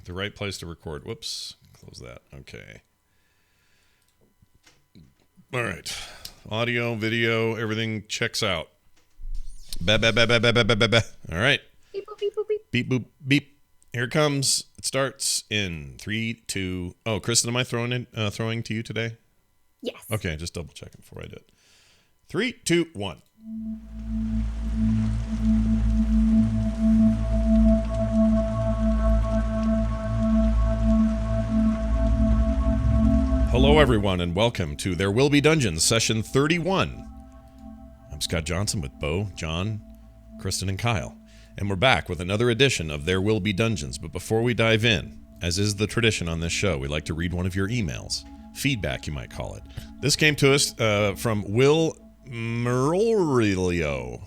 the right place to record. Whoops. Close that. Okay. All right. Audio, video, everything checks out. Ba ba ba ba ba ba ba ba. All right. Beep boop beep boop beep. Beep boop beep. Here it comes. It starts in 3, 2. Oh, Kristen, am I throwing to you today? Yes. Okay, just double checking before I do it. 3, 2, 1. Hello, everyone, and welcome to There Will Be Dungeons, session 31. I'm Scott Johnson with Bo, John, Kristen, and Kyle. And we're back with another edition of There Will Be Dungeons. But before we dive in, as is the tradition on this show, we like to read one of your emails. Feedback, you might call it. This came to us from Will Murillo.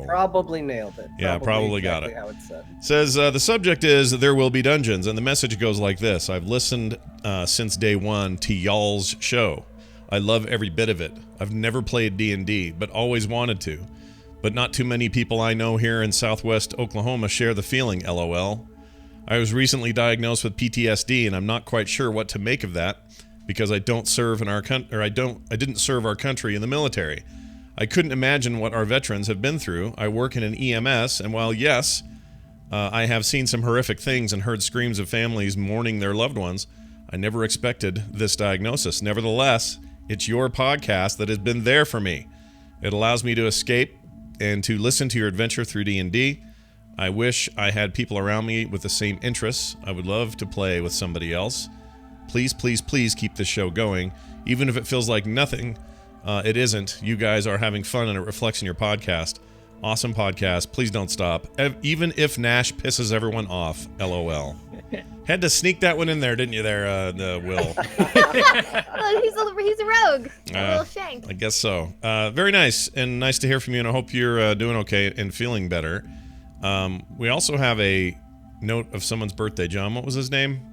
Probably nailed it. Yeah, probably got exactly it. How it's said. Says, the subject is There Will Be Dungeons, and the message goes like this. I've listened since day one to y'all's show. I love every bit of it. I've never played D&D, but always wanted to. But not too many people I know here in Southwest Oklahoma share the feeling, LOL. I was recently diagnosed with PTSD, and I'm not quite sure what to make of that because I didn't serve our country in the military. I couldn't imagine what our veterans have been through. I work in an EMS, and while yes, I have seen some horrific things and heard screams of families mourning their loved ones, I never expected this diagnosis. Nevertheless, it's your podcast that has been there for me. It allows me to escape and to listen to your adventure through D&D. I wish I had people around me with the same interests. I would love to play with somebody else. Please, please, please keep this show going. Even if it feels like nothing, it isn't. You guys are having fun and it reflects in your podcast. Awesome podcast. Please don't stop. Even if Nash pisses everyone off, LOL. Had to sneak that one in there, didn't you there, Will? Well, he's a rogue. A little shank. I guess so. Very nice, and nice to hear from you, and I hope you're doing okay and feeling better. We also have a note of someone's birthday. John, what was his name?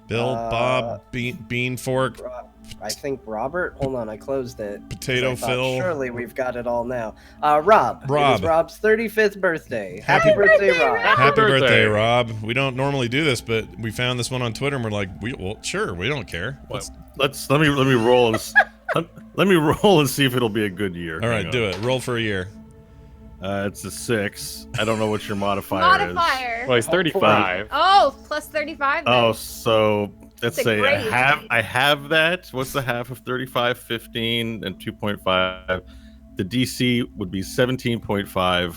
Bill, Bob, Bean Fork. I think Robert. Hold on, I closed it. Potato Phil. Surely we've got it all now. Rob. It was Rob's 35th birthday. Happy birthday, Rob. Happy birthday, Rob. We don't normally do this, but we found this one on Twitter, and we're like, well, sure, we don't care. Let me roll. Let me roll and see if it'll be a good year. All right, do it. Roll for a year. It's a 6. I don't know what your modifier is. Modifier. Well, he's 35. Oh, plus 35 then. Oh, so let's say grade. I have that. What's the half of 35? 15 and 2.5. The DC would be 17.5.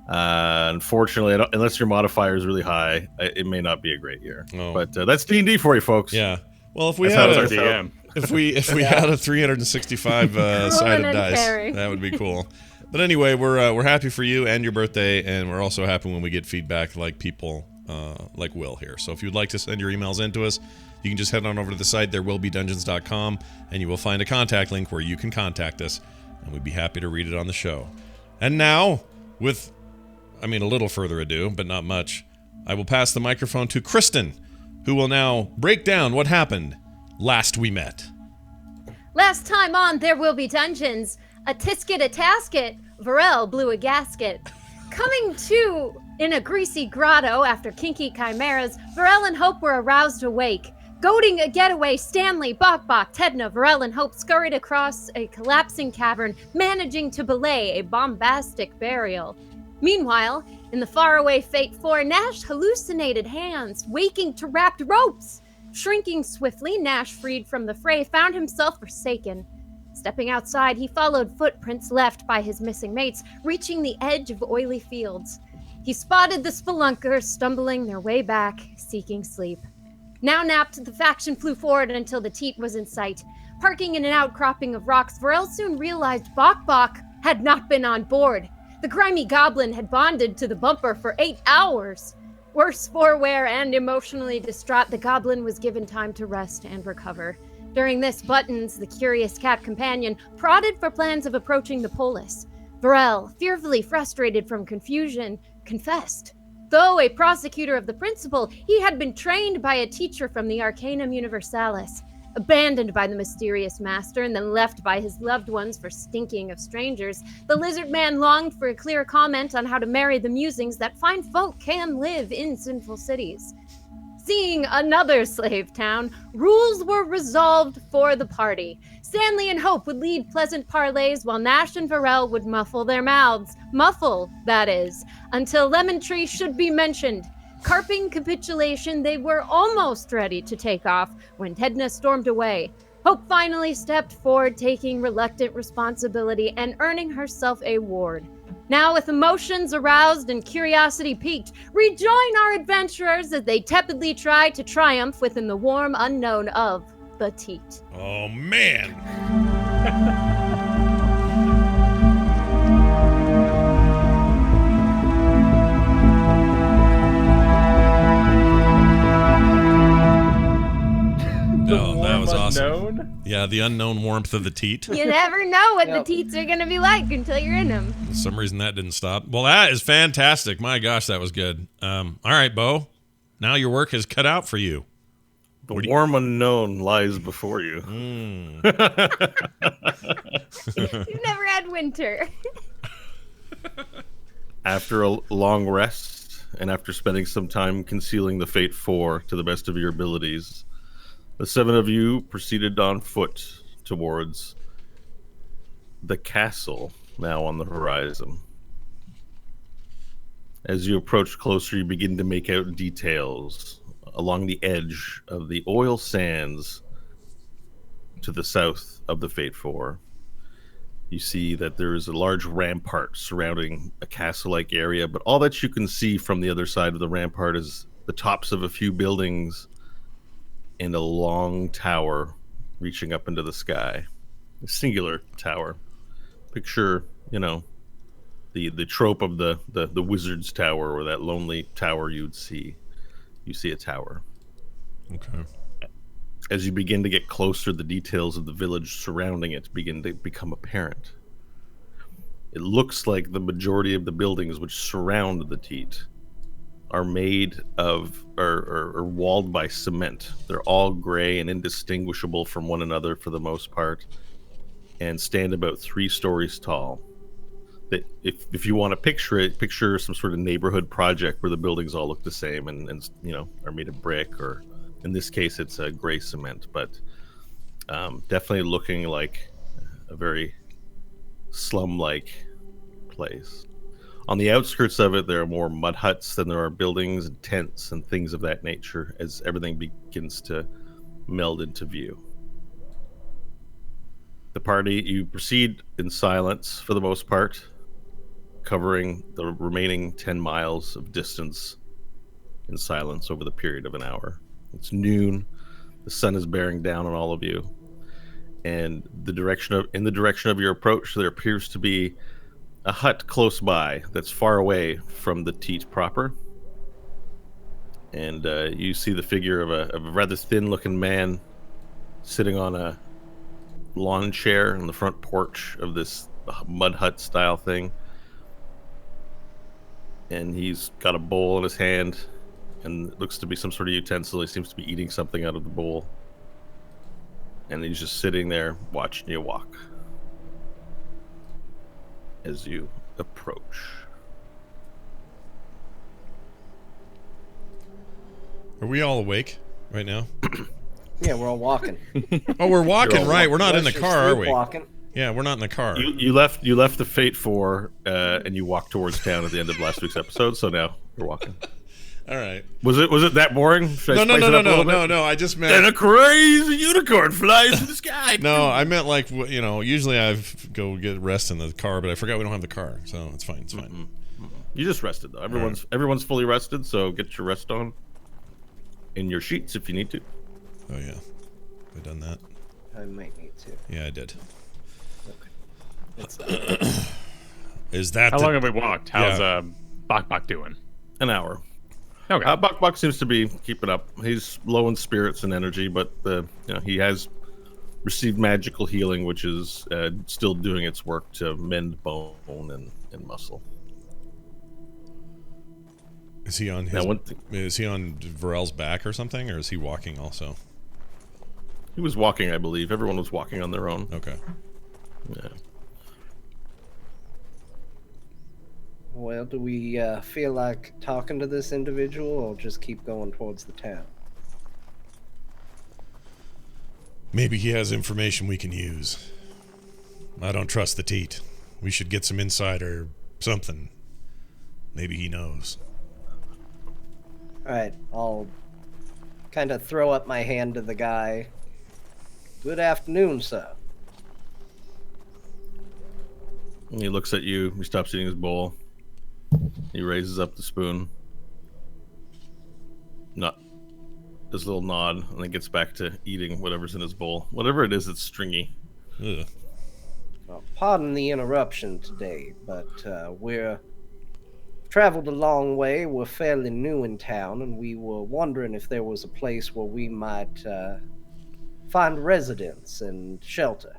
Unfortunately, unless your modifier is really high, it may not be a great year. Oh. But that's D&D for you, folks. Yeah. Well, if we That's had how a, DM. if we had a 365 sided dice, that would be cool. But anyway, we're happy for you and your birthday, and we're also happy when we get feedback like people like Will here. So if you'd like to send your emails in to us, you can just head on over to the site therewillbedungeons.com, and you will find a contact link where you can contact us, and we'd be happy to read it on the show. And now, with, a little further ado, but not much, I will pass the microphone to Kristen, who will now break down what happened last we met. Last time on There Will Be Dungeons, a tisket a tasket, Vorel blew a gasket. Coming to in a greasy grotto after kinky chimeras, Vorel and Hope were aroused awake. Goading a getaway, Stanley, Bok, Tedna, Vorel, and Hope scurried across a collapsing cavern, managing to belay a bombastic burial. Meanwhile, in the faraway Fate 4, Nash hallucinated hands, waking to wrapped ropes. Shrinking swiftly, Nash, freed from the fray, found himself forsaken. Stepping outside, he followed footprints left by his missing mates, reaching the edge of oily fields. He spotted the spelunkers stumbling their way back, seeking sleep. Now napped, the faction flew forward until the Teet was in sight. Parking in an outcropping of rocks, Vorel soon realized Bok had not been on board. The grimy goblin had bonded to the bumper for 8 hours. Worse for wear and emotionally distraught, the goblin was given time to rest and recover. During this, Buttons, the curious cat companion, prodded for plans of approaching the polis. Vorel, fearfully frustrated from confusion, confessed. Though a prosecutor of the principal, he had been trained by a teacher from the Arcanum Universalis. Abandoned by the mysterious master and then left by his loved ones for stinking of strangers, the lizard man longed for a clear comment on how to marry the musings that fine folk can live in sinful cities. Seeing another slave town, rules were resolved for the party. Stanley and Hope would lead pleasant parleys while Nash and Vorel would muffle their mouths. Muffle, that is, until Lemon Tree should be mentioned. Carping capitulation, they were almost ready to take off when Tedna stormed away. Hope finally stepped forward, taking reluctant responsibility and earning herself a ward. Now, with emotions aroused and curiosity piqued, rejoin our adventurers as they tepidly try to triumph within the warm unknown of the Teet. Oh, man! Oh, that was awesome. Yeah, the unknown warmth of the Teet. You never know what the Teets are going to be like until you're in them. For some reason that didn't stop. Well, that is fantastic. My gosh, that was good. All right, Bo. Now your work is cut out for you. The warm unknown lies before you. You've never had winter. After a long rest, and after spending some time concealing the Fate 4 to the best of your abilities, the 7 of you proceeded on foot towards the castle now on the horizon. As you approach closer, you begin to make out details along the edge of the oil sands to the south of the Fate 4. You see that there is a large rampart surrounding a castle-like area, but all that you can see from the other side of the rampart is the tops of a few buildings and a long tower reaching up into the sky. A singular tower. Picture, the trope of the wizard's tower, or that lonely tower you'd see. You see a tower. Okay. As you begin to get closer, the details of the village surrounding it begin to become apparent. It looks like the majority of the buildings which surround the Teet are made of or walled by cement. They're all gray and indistinguishable from one another for the most part, and stand about 3 stories tall. That if you want to picture it, picture some sort of neighborhood project where the buildings all look the same and are made of brick, or in this case it's a gray cement, but definitely looking like a very slum-like place. On the outskirts of it, there are more mud huts than there are buildings and tents and things of that nature as everything begins to meld into view. The party, you proceed in silence for the most part, covering the remaining 10 miles of distance in silence over the period of an hour. It's noon. The sun is bearing down on all of you. And in the direction of your approach, there appears to be a hut close by that's far away from the Teet proper. And you see the figure of a rather thin-looking man sitting on a lawn chair in the front porch of this mud hut style thing. And he's got a bowl in his hand, and it looks to be some sort of utensil. He seems to be eating something out of the bowl. And he's just sitting there watching you walk as you approach. Are we all awake right now? Yeah, we're all walking. Oh, we're walking, right? We're not in the car, are we? Walking. Yeah, we're not in the car. You left the Fate 4 and you walked towards town at the end of last week's episode, so now you're walking. All right. Was it that boring? No. I just meant. And a crazy unicorn flies in the sky. No, I meant like, usually I go get rest in the car, but I forgot we don't have the car, so it's fine. It's fine. Mm-hmm. You just rested though. Everyone's fully rested, so get your rest on. In your sheets if you need to. Oh yeah, I done that. I might need to. Yeah, I did. Okay. Is that how long have we walked? How's Bok doing? An hour. Okay. Bok seems to be keeping up. He's low in spirits and energy, but he has received magical healing, which is still doing its work to mend bone and muscle. Is he on his? Is he on Vorel's back or something, or is he walking also? He was walking, I believe. Everyone was walking on their own. Okay. Yeah. Well, do we feel like talking to this individual or just keep going towards the town? Maybe he has information we can use. I don't trust the Teet. We should get some insight or something. Maybe he knows. Alright, I'll kind of throw up my hand to the guy. Good afternoon, sir. And he looks at you. He stops eating his bowl. He raises up the spoon. Does a little nod, and then gets back to eating whatever's in his bowl. Whatever it is, it's stringy. Ugh. Well, pardon the interruption today, but we're traveled a long way. We're fairly new in town, and we were wondering if there was a place where we might find residence and shelter.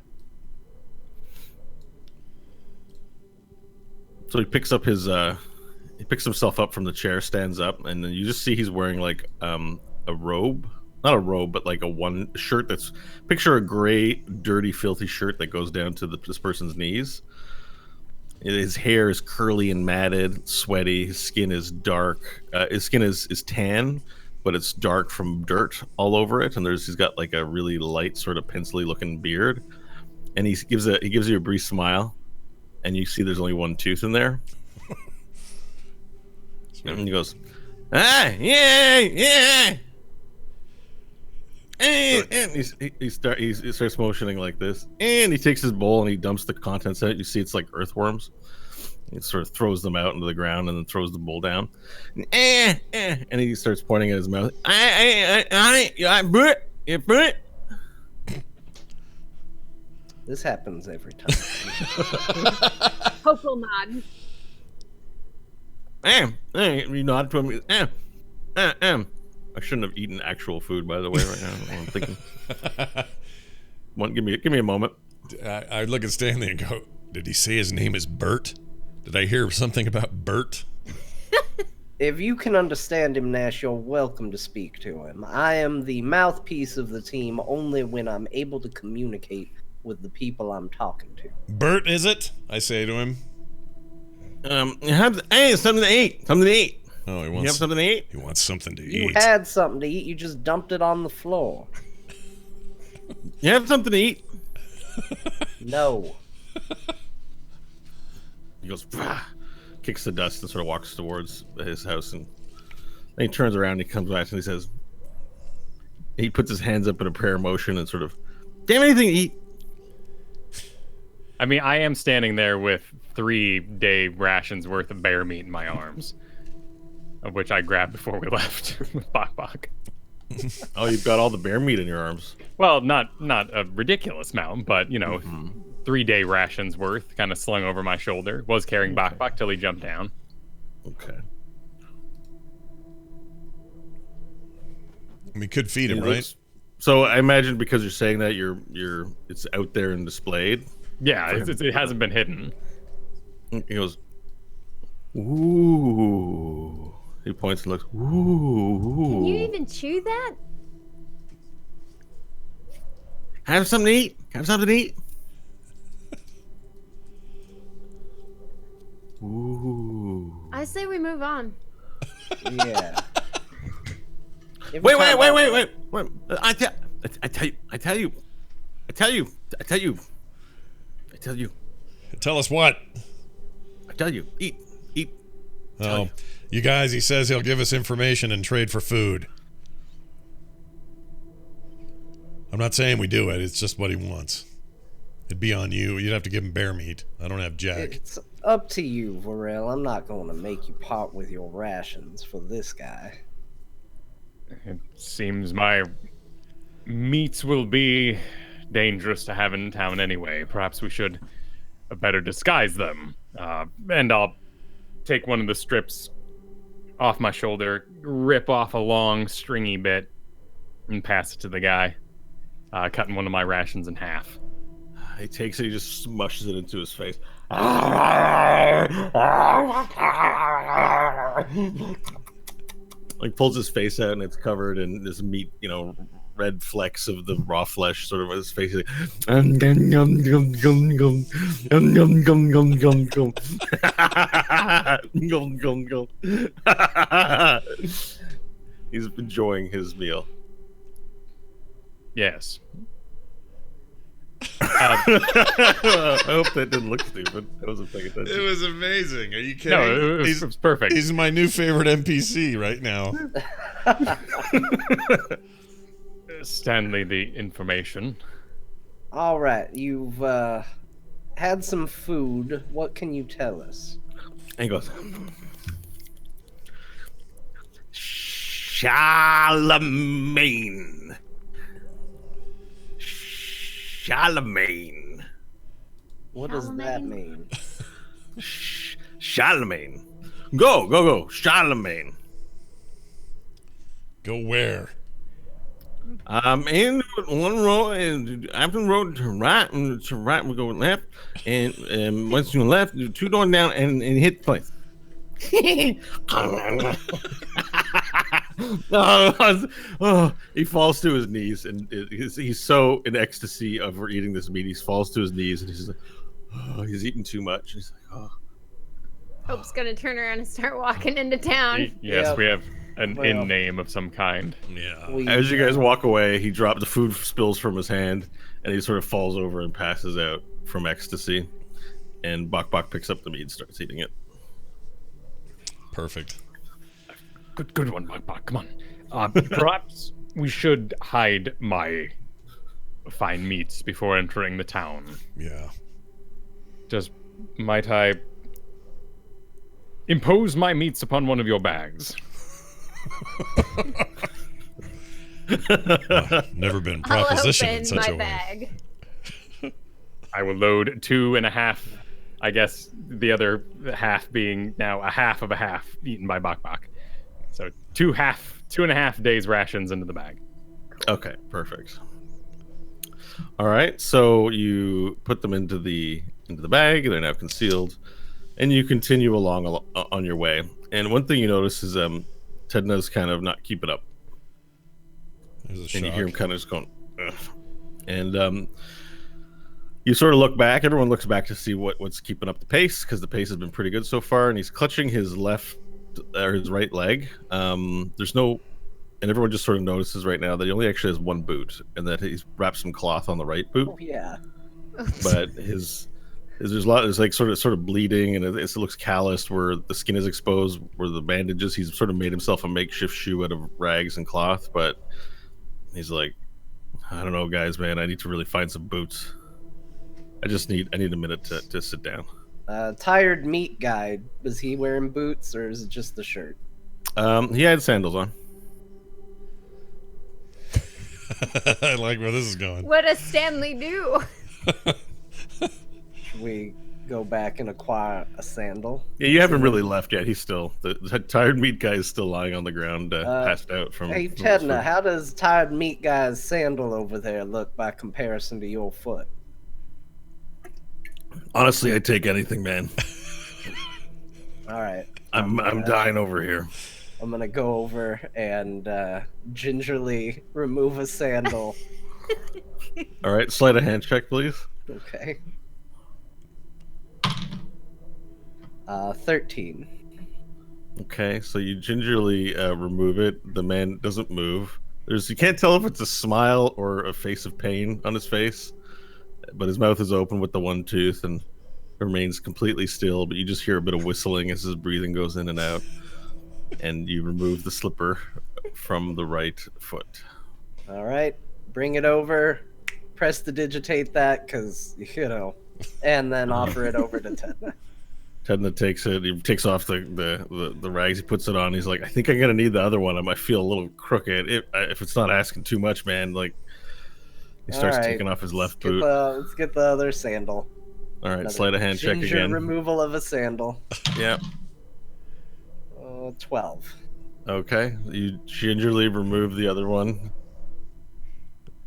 So he picks up his he picks himself up from the chair, stands up, and then you just see he's wearing like a robe. Not a robe, but like a one shirt that's, picture a gray, dirty, filthy shirt that goes down to this person's knees. His hair is curly and matted, sweaty. His skin is dark. His skin is tan, but it's dark from dirt all over it. And he's got like a really light, sort of pencil-y looking beard. And he gives you a brief smile, and you see there's only one tooth in there. And he goes, yeah. And he starts motioning like this, and he takes his bowl and he dumps the contents out. You see, it's like earthworms. He sort of throws them out into the ground and then throws the bowl down. And he starts pointing at his mouth. This happens every time. Hopeful nod. You nod to him. I shouldn't have eaten actual food, by the way, right now. I'm thinking. Give me a moment. I look at Stanley and go, did he say his name is Bert? Did I hear something about Bert? If you can understand him, Nash, you're welcome to speak to him. I am the mouthpiece of the team only when I'm able to communicate with the people I'm talking to. Bert, is it? I say to him. Hey, something to eat. Something to eat. Oh, You have something to eat? He wants something to You eat. had something to eat, you just dumped it on the floor. You have something to eat? No. He goes, "Bah," kicks the dust and sort of walks towards his house, and then he turns around and he comes back and he says, he puts his hands up in a prayer motion and sort of, damn, anything to eat. I mean, I am standing there with 3-day rations worth of bear meat in my arms, of which I grabbed before we left with Bok Bok. Oh, you've got all the bear meat in your arms. Well, not a ridiculous amount, but, 3-day rations worth kind of slung over my shoulder. Was carrying Bok Bok till he jumped down. Okay. We could feed him, right? So I imagine because you're saying that it's out there and displayed. Yeah, it hasn't been hidden. He goes, ooh. He points and looks, ooh. Can you even chew that? Have something to eat. Have something to eat. Ooh. I say we move on. Yeah. Wait. I tell you. Tell us what? I tell you. Eat. Oh, you guys, he says he'll give us information and trade for food. I'm not saying we do it. It's just what he wants. It'd be on you. You'd have to give him bear meat. I don't have jack. It's up to you, Vorel. I'm not going to make you part with your rations for this guy. It seems my meats will be dangerous to have in town anyway. Perhaps we should better disguise them. And I'll take one of the strips off my shoulder, rip off a long, stringy bit, and pass it to the guy, cutting one of my rations in half. He takes it, he just smushes it into his face. Like pulls his face out and it's covered in this meat, red flecks of the raw flesh sort of on his face. He's like, "Gum, gum, gum, gum, gum, gum, gum, gum, gum, gum, gum, gum." Gum, gum, gum. He's enjoying his meal. Yes. I hope that didn't look stupid. I wasn't paying attention. It was amazing. Are you kidding? No, it was perfect. He's my new favorite NPC right now. Stanley, the information. All right, you've had some food. What can you tell us? And he goes, Charlemagne. Charlemagne. What does that mean? Charlemagne. Go. Charlemagne. Go where? In one row, and after the road to right, we go left, and once you left, 2 doors down, and hit the place. He falls to his knees, and he's so in ecstasy over eating this meat. He falls to his knees, and he's like, "Oh, he's eating too much." He's like, "Oh." Hope's gonna turn around and start walking into town. Yes, Yep. we have an inn name of some kind. Yeah. As you guys walk away, he drops the food, spills from his hand, and he sort of falls over and passes out from ecstasy. And Bok picks up the meat and starts eating it. Perfect. Good one, Bok. Come on. Perhaps we should hide my fine meats before entering the town. Yeah. Just might I impose my meats upon one of your bags? Never been I'll propositioned in open such my a way. bag. I will load 2.5. I guess the other half being now a half of a half eaten by Bok. So 2.5 days rations into the bag. Okay, perfect. All right, so you put them into the bag. They're now concealed, and you continue along on your way. And one thing you notice is Tedna's kind of not keeping up, There's a and shock. you hear him kind of just going, ugh. And you sort of look back. Everyone looks back to see what's keeping up the pace, because the pace has been pretty good so far. And he's clutching his his right leg. There's no, and everyone just sort of notices right now that he only actually has one boot, and that he's wrapped some cloth on the right boot. Oh yeah. But there's like sort of bleeding, and it looks calloused where the skin is exposed, where the bandages. He's sort of made himself a makeshift shoe out of rags and cloth, but he's like, I don't know, guys, man, I need to really find some boots. I need a minute to sit down. Tired meat guy. Was he wearing boots or is it just the shirt? He had sandals on. I like where this is going. What does Stanley do? Should we go back and acquire a sandal? Yeah, you haven't really left yet. He's still the tired meat guy is still lying on the ground, passed out from. Hey from his Tedna, food. how does tired meat guy's sandal over there look by comparison to your foot? Honestly, I'd take anything, man. All right. I'm dying over here. I'm gonna go over and gingerly remove a sandal. All right, slide a hand check, please. Okay. 13. Okay, so you gingerly remove it. The man doesn't move. You can't tell if it's a smile or a face of pain on his face, but his mouth is open with the one tooth and remains completely still. But you just hear a bit of whistling as his breathing goes in and out. And you remove the slipper from the right foot. All right. Bring it over. Press to digitate that, because, and then offer it over to Tedna. Tedna takes it. He takes off the rags. He puts it on. He's like, I think I'm gonna need the other one. I might feel a little crooked. If it's not asking too much, man. Like, he starts All right. taking off his left boot. Let's get the other sandal. All right, Another slide a hand check ginger again. removal of a sandal. Yeah. 12. Okay. You gingerly remove the other one.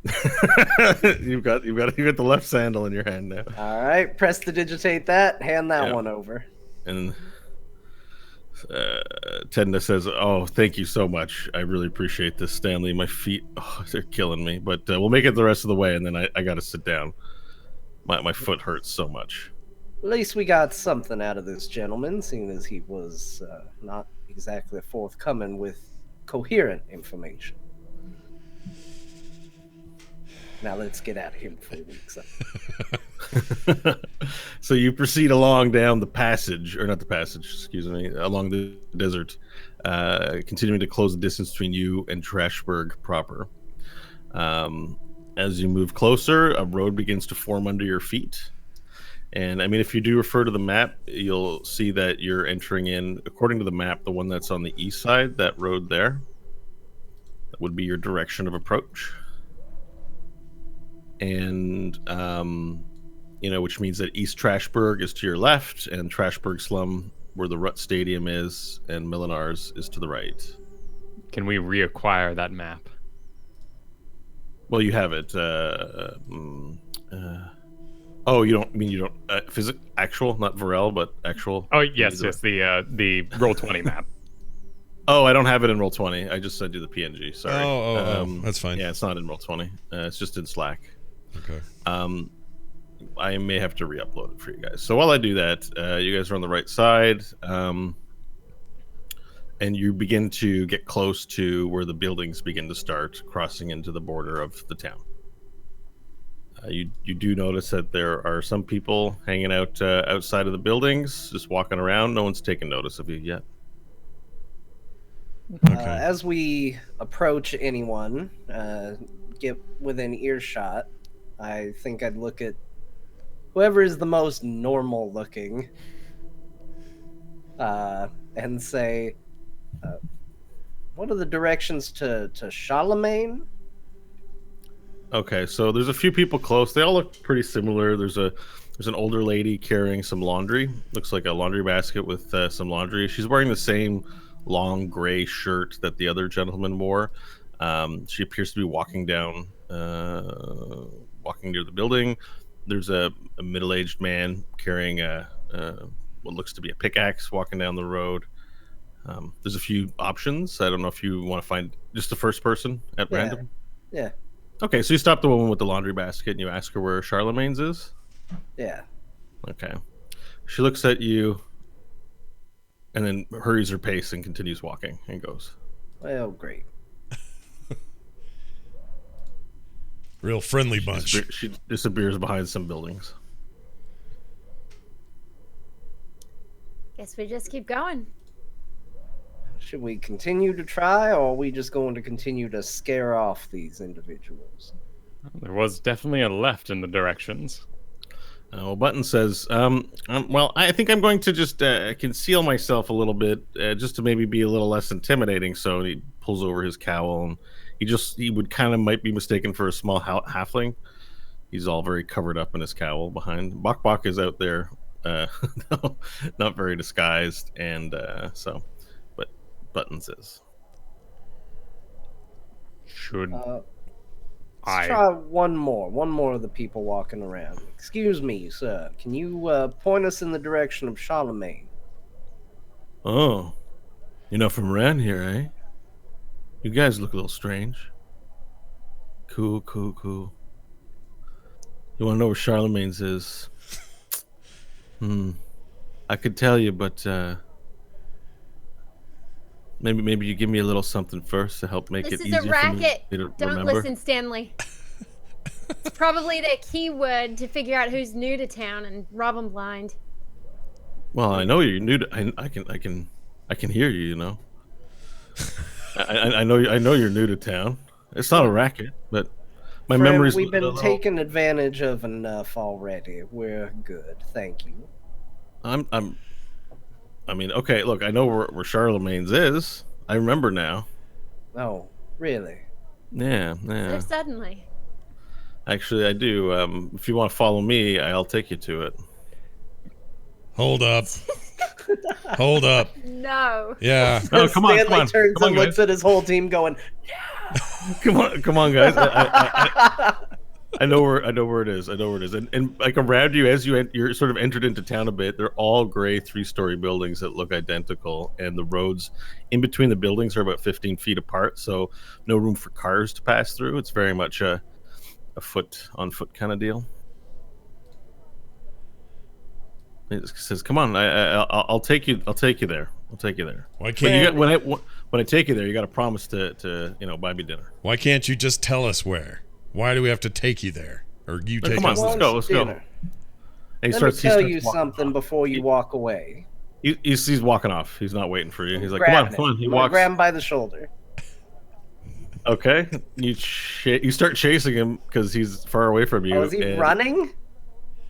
You've got the left sandal in your hand now. All right. Press to digitate that. Hand that Yeah. one over. And Tedna says, "Oh, thank you so much. I really appreciate this, Stanley. My feet, they're killing me. But we'll make it the rest of the way, and then I got to sit down. My foot hurts so much." At least we got something out of this gentleman, seeing as he was not exactly forthcoming with coherent information. Now let's get out of here before we weeks up. So you proceed along down the passage, or not the passage, excuse me, along the desert, continuing to close the distance between you and Trashberg proper. As you move closer, a road begins to form under your feet. And I mean, if you do refer to the map, you'll see that you're entering in, according to the map, the one that's on the east side, that road there, that would be your direction of approach. And, which means that East Trashberg is to your left, and Trashberg Slum, where the Rut Stadium is, and Millinars is to the right. Can we reacquire that map? Well, you have it. Oh, you don't actual, not Vorel, but actual. Oh, yes, the Roll20 map. Oh, I don't have it in Roll20. I just sent you the PNG. Sorry. That's fine. Yeah, it's not in Roll20. It's just in Slack. Okay. I may have to re-upload it for you guys. So while I do that, you guys are on the right side, and you begin to get close to where the buildings begin to start, crossing into the border of the town. You do notice that there are some people hanging out outside of the buildings, just walking around. No one's taken notice of you yet. Okay. As we approach anyone, get within earshot, I think I'd look at whoever is the most normal looking and say, what are the directions to Charlemagne? Okay, so there's a few people close. They all look pretty similar. There's an older lady carrying some laundry. Looks like a laundry basket with some laundry. She's wearing the same long gray shirt that the other gentleman wore. She appears to be walking near the building. There's a middle-aged man carrying what looks to be a pickaxe walking down the road. There's a few options. I don't know if you want to find just the first person at random. Yeah. Okay, so you stop the woman with the laundry basket and you ask her where Charlemagne's is? Yeah. Okay. She looks at you and then hurries her pace and continues walking and goes, Well, great. Real friendly bunch. She disappears behind some buildings. Guess we just keep going. Should we continue to try, or are we just going to continue to scare off these individuals? There was definitely a left in the directions. Well, Button says, well, I think I'm going to just conceal myself a little bit, just to maybe be a little less intimidating. So he pulls over his cowl, and he would kind of might be mistaken for a small halfling. He's all very covered up in his cowl behind. Bok is out there, not very disguised, and but Buttons is. Should Let's try one more of the people walking around. Excuse me, sir. Can you point us in the direction of Charlemagne? Oh, you're not from around here, eh? You guys look a little strange. Cool. You want to know where Charlemagne's is? I could tell you, but maybe you give me a little something first to help make This it is easier a racket. for me to Don't remember. listen, Stanley. It's probably the keyword to figure out who's new to town and rob them blind. Well, I know you're new to. I can hear you. You know. I know you're new to town. It's not a racket, but my Friend, memory's. we've been taken advantage of enough already. We're good, thank you. I mean, okay. Look, I know where Charlemagne's is. I remember now. Oh, really? Yeah. So suddenly. Actually, I do. If you want to follow me, I'll take you to it. Hold up. Hold up. No. Yeah. No, come on, Stanley turns come on, and guys. looks at his whole team going, Come on, guys. I know where it is. And like around you, as you're sort of entered into town a bit, they're all gray 3-story buildings that look identical, and the roads in between the buildings are about 15 feet apart, so no room for cars to pass through. It's very much a foot on foot kind of deal. It says, "Come on, I'll take you. I'll take you there. I'll take you there." Why can't when I take you there, you got to promise to buy me dinner. Why can't you just tell us where? Why do we have to take you there? Or you take come on, us? let's go. Let's go. Dinner. And Let me tell you walking something off. before you walk away. He's walking off. He's not waiting for you. He's like, Grabbing come on. him. He I'm gonna walks. grab him by the shoulder. Okay. You start chasing him because he's far away from you. Oh, is he running?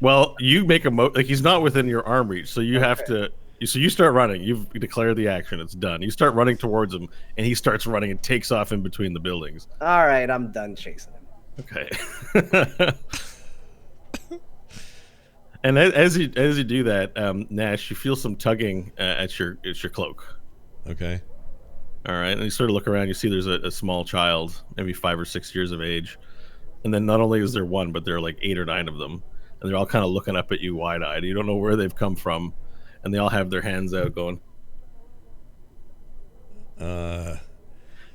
Well, you make a like he's not within your arm reach, so you have to. So you start running. You've declared the action. It's done. You start running towards him, and he starts running and takes off in between the buildings. All right, I'm done chasing him. Okay. And as you do that, Nash, you feel some tugging at your cloak. Okay. All right, and you sort of look around. You see there's a small child, maybe 5 or 6 years of age, and then not only is there one, but there are like 8 or 9 of them, and they're all kind of looking up at you wide-eyed. You don't know where they've come from, and they all have their hands out, going,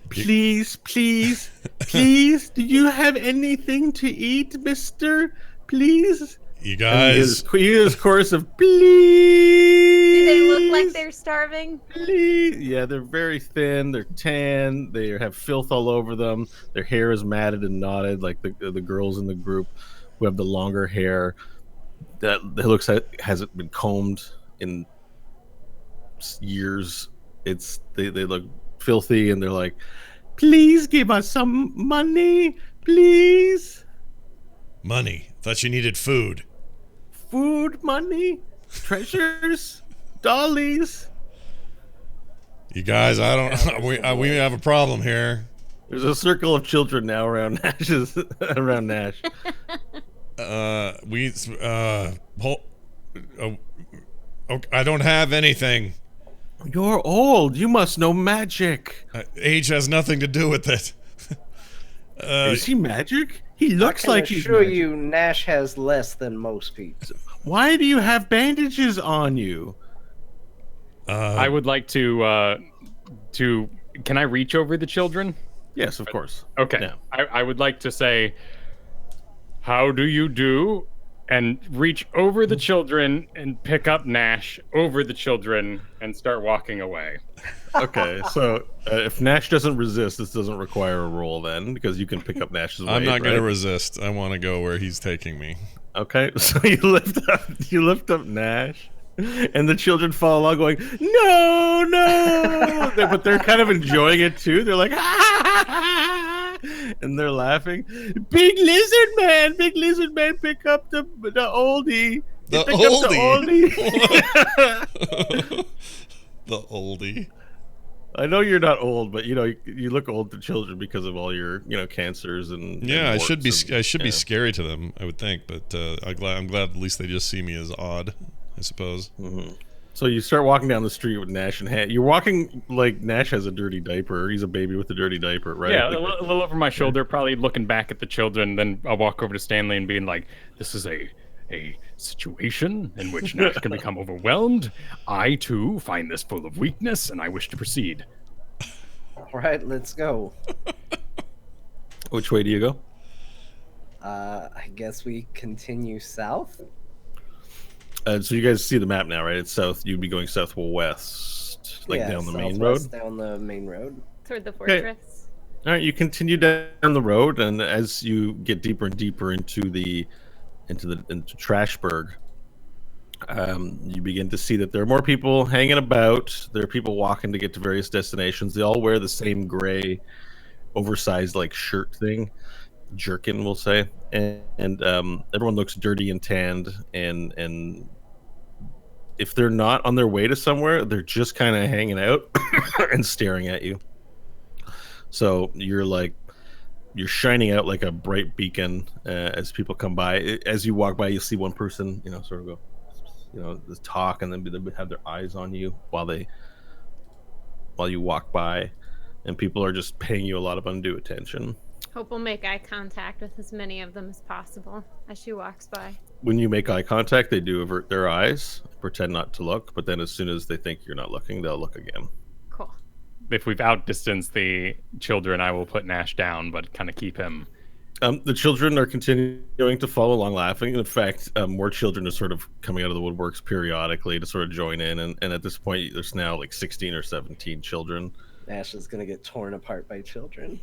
"Please, please, please, do you have anything to eat, Mister? Please." You guys. He hears chorus of please. Do they look like they're starving? Please. Yeah, they're very thin. They're tan. They have filth all over them. Their hair is matted and knotted, like the girls in the group who have the longer hair that looks like hasn't been combed in years. They look filthy, and they're like, "Please give us some money, please." Money. Thought you needed food. Food, money, treasures, dollies. You guys, I don't. We have a problem here. There's a circle of children now around around Nash. I don't have anything. You're old. You must know magic. Age has nothing to do with it. Is he magic? He looks I like can he's assure magic. you, Nash has less than most people. Why do you have bandages on you? I would like to. Can I reach over the children? Yes, of course. Okay. Yeah. I would like to say, "How do you do?" and reach over the children and pick up Nash over the children and start walking away. Okay, so if Nash doesn't resist, this doesn't require a roll then, because you can pick up Nash's weight. I'm not going right? to resist. I want to go where he's taking me. Okay, so you lift up Nash, and the children follow along, going, "No, no!" But they're kind of enjoying it too. They're like, "Ah!" and they're laughing. Big lizard man, pick up the oldie. The Pick up oldie. the oldie. The oldie. I know you're not old, but you look old to children because of all your cancers and Yeah, I should be. I should be yeah. scary to them, I would think. But I'm glad at least they just see me as odd, I suppose. Mm-hmm. So you start walking down the street with Nash in hand. You're walking like Nash has a dirty diaper. He's a baby with a dirty diaper, right? Yeah, Like, a little over my shoulder, probably looking back at the children. Then I'll walk over to Stanley and being like, "This is a situation in which Nash can become overwhelmed. I too find this full of weakness, and I wish to proceed." All right, let's go. Which way do you go? I guess we continue south. So you guys see the map now, right? It's south. You'd be going southwest, like Yeah, down the main road. southwest, down the main road. Toward the fortress. All right, you continue down the road, and as you get deeper and deeper into Trashberg, you begin to see that there are more people hanging about. There are people walking to get to various destinations. They all wear the same gray, oversized like shirt thing, jerkin, we'll say, and everyone looks dirty and tanned. And if they're not on their way to somewhere, they're just kind of hanging out and staring at you. So you're shining out like a bright beacon as people come by. As you walk by, you'll see one person, sort of go, just talk, and then they have their eyes on you while you walk by, and people are just paying you a lot of undue attention. Hope will make eye contact with as many of them as possible as she walks by. When you make eye contact, they do avert their eyes, pretend not to look, but then as soon as they think you're not looking, they'll look again. Cool. If we've outdistanced the children, I will put Nash down, but kind of keep him. The children are continuing to follow along laughing. In fact, more children are sort of coming out of the woodworks periodically to sort of join in. And at this point, there's now like 16 or 17 children. Nash is going to get torn apart by children.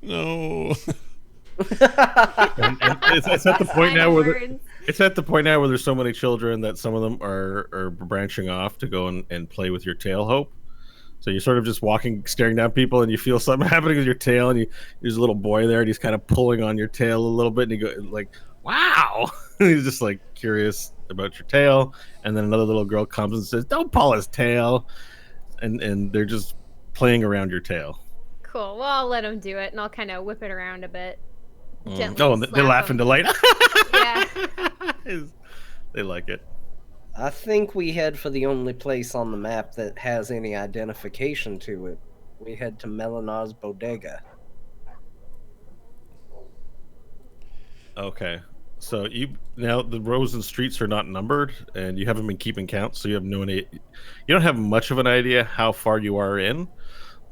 No. And it's at the point now where there's so many children that some of them are branching off to go and play with your tail, Hope. So you're sort of just walking, staring down people, and you feel something happening with your tail, and there's a little boy there, and he's kind of pulling on your tail a little bit, and you go like, "Wow!" And he's just like curious about your tail, and then another little girl comes and says, "Don't pull his tail," and they're just playing around your tail. Cool. Well, I'll let them do it, and I'll kind of whip it around a bit. Gently Oh, and they laugh in delight. Yeah. They like it. I think we head for the only place on the map that has any identification to it. We head to Melanar's bodega. Okay. So now the rows and streets are not numbered, and you haven't been keeping count, so you have no idea. You don't have much of an idea how far you are in.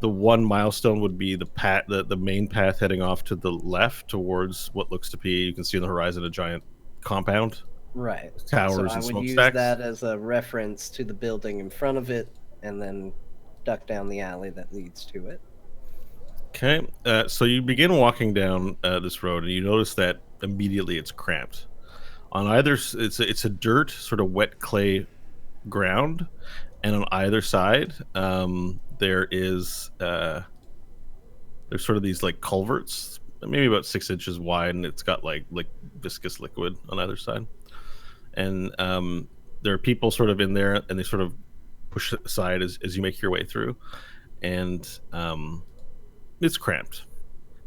The one milestone would be the main path heading off to the left towards what looks to be, you can see on the horizon, a giant compound. Right. Towers so and I would use smokestacks. that as a reference to the building in front of it, and then duck down the alley that leads to it. Okay, so you begin walking down this road, and you notice that immediately it's cramped. On either, it's a dirt, sort of wet clay ground, and on either side, there's sort of these like culverts, maybe about 6 inches wide, and it's got like viscous liquid on either side. And there are people sort of in there, and they sort of push aside as you make your way through, and it's cramped.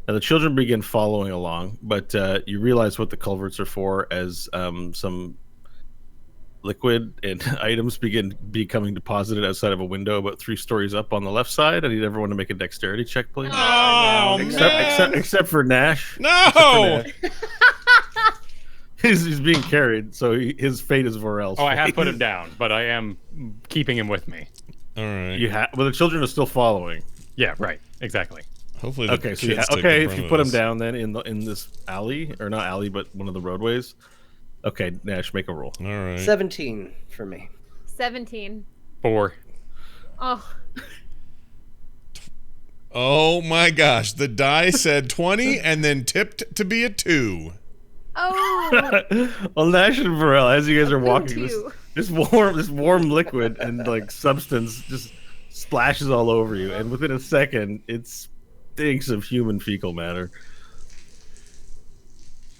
Now the children begin following along, but you realize what the culverts are for as some liquid and items begin becoming deposited outside of a window about 3 stories up on the left side. I need everyone to make a dexterity check, please. Oh, Except for Nash. No! He's being carried, so his fate is Vorel's. Oh, I have fate. put him down, but I am keeping him with me. All right. Well, the children are still following. Yeah, right. Exactly. Hopefully the Okay, so kids stick in if front you of put him us. down then in this alley, or not alley, but one of the roadways. Okay, Nash, make a roll. All right. 17 for me. 17. 4. Oh, Oh my gosh. The die said 20 and then tipped to be a 2. oh. Well, Nash and Vorel, as you guys are Ooh, walking, two. this warm liquid and like substance just splashes all over you, and within a second, it stinks of human fecal matter.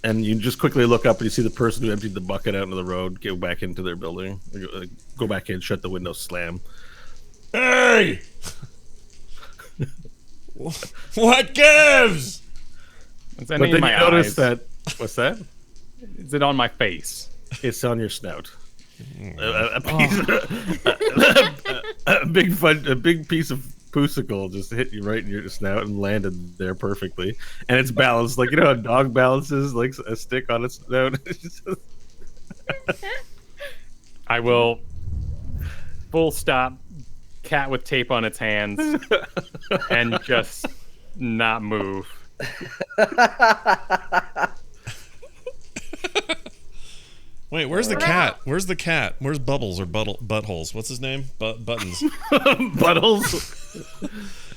And you just quickly look up and you see the person who emptied the bucket out into the road go back into their building. Go back in, shut the window, slam. Hey! What gives? Is But then you notice that. What's that? Is it on my face? It's on your snout. A big piece of poosicle just hit you right in your snout and landed there perfectly. And it's balanced like, you know how a dog balances like a stick on its snout. I will full stop cat with tape on its hands and just not move. Wait, where's the cat? Where's the cat? Where's Bubbles or Buttholes? What's his name? Buttons. Buttles.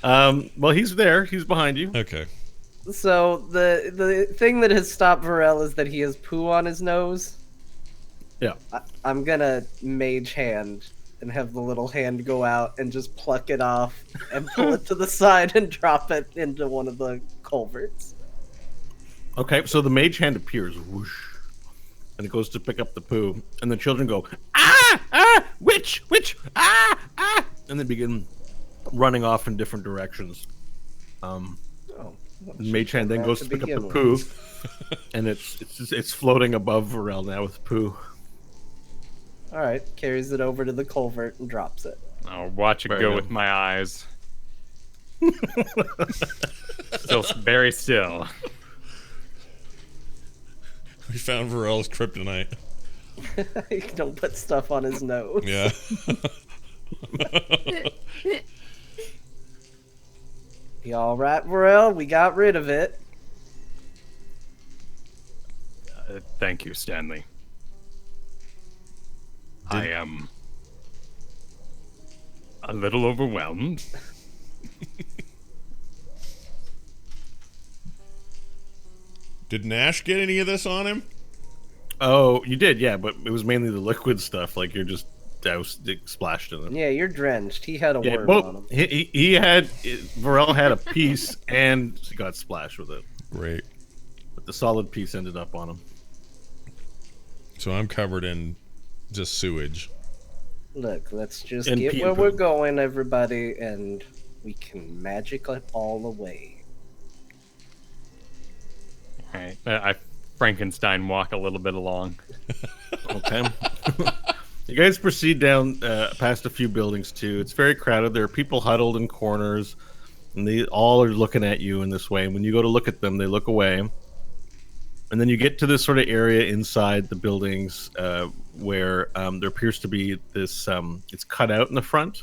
Well, he's there. He's behind you. Okay. So the thing that has stopped Vorel is that he has poo on his nose. Yeah. I'm gonna mage hand and have the little hand go out and just pluck it off and pull it to the side and drop it into one of the culverts. Okay, so the mage hand appears, whoosh, and it goes to pick up the poo, and the children go, ah, witch, ah, and they begin running off in different directions. Oh, The mage hand then goes to pick up the poo, and it's floating above Vorel now with poo. All right, carries it over to the culvert and drops it. I'll watch it Very go good. with my eyes. Still very still. We found Vorel's kryptonite. Don't put stuff on his nose. Yeah. You all right, Vorel? We got rid of it. Thank you, Stanley. I am a little overwhelmed. Did Nash get any of this on him? Oh, you did, yeah, but it was mainly the liquid stuff. Like you're just doused, splashed in it. Yeah, you're drenched. He had a Yeah, word both. on him. He had Vorel had a piece and got splashed with it, Great. but the solid piece ended up on him. So I'm covered in just sewage. Look, let's just And get pee where and we're poo. going, everybody, and we can magic it all away. All right. I Frankenstein walk a little bit along. Okay. You guys proceed down past a few buildings too. It's very crowded. There are people huddled in corners, and they all are looking at you in this way. And when you go to look at them, they look away. And then you get to this sort of area inside the buildings where there appears to be this. It's cut out in the front,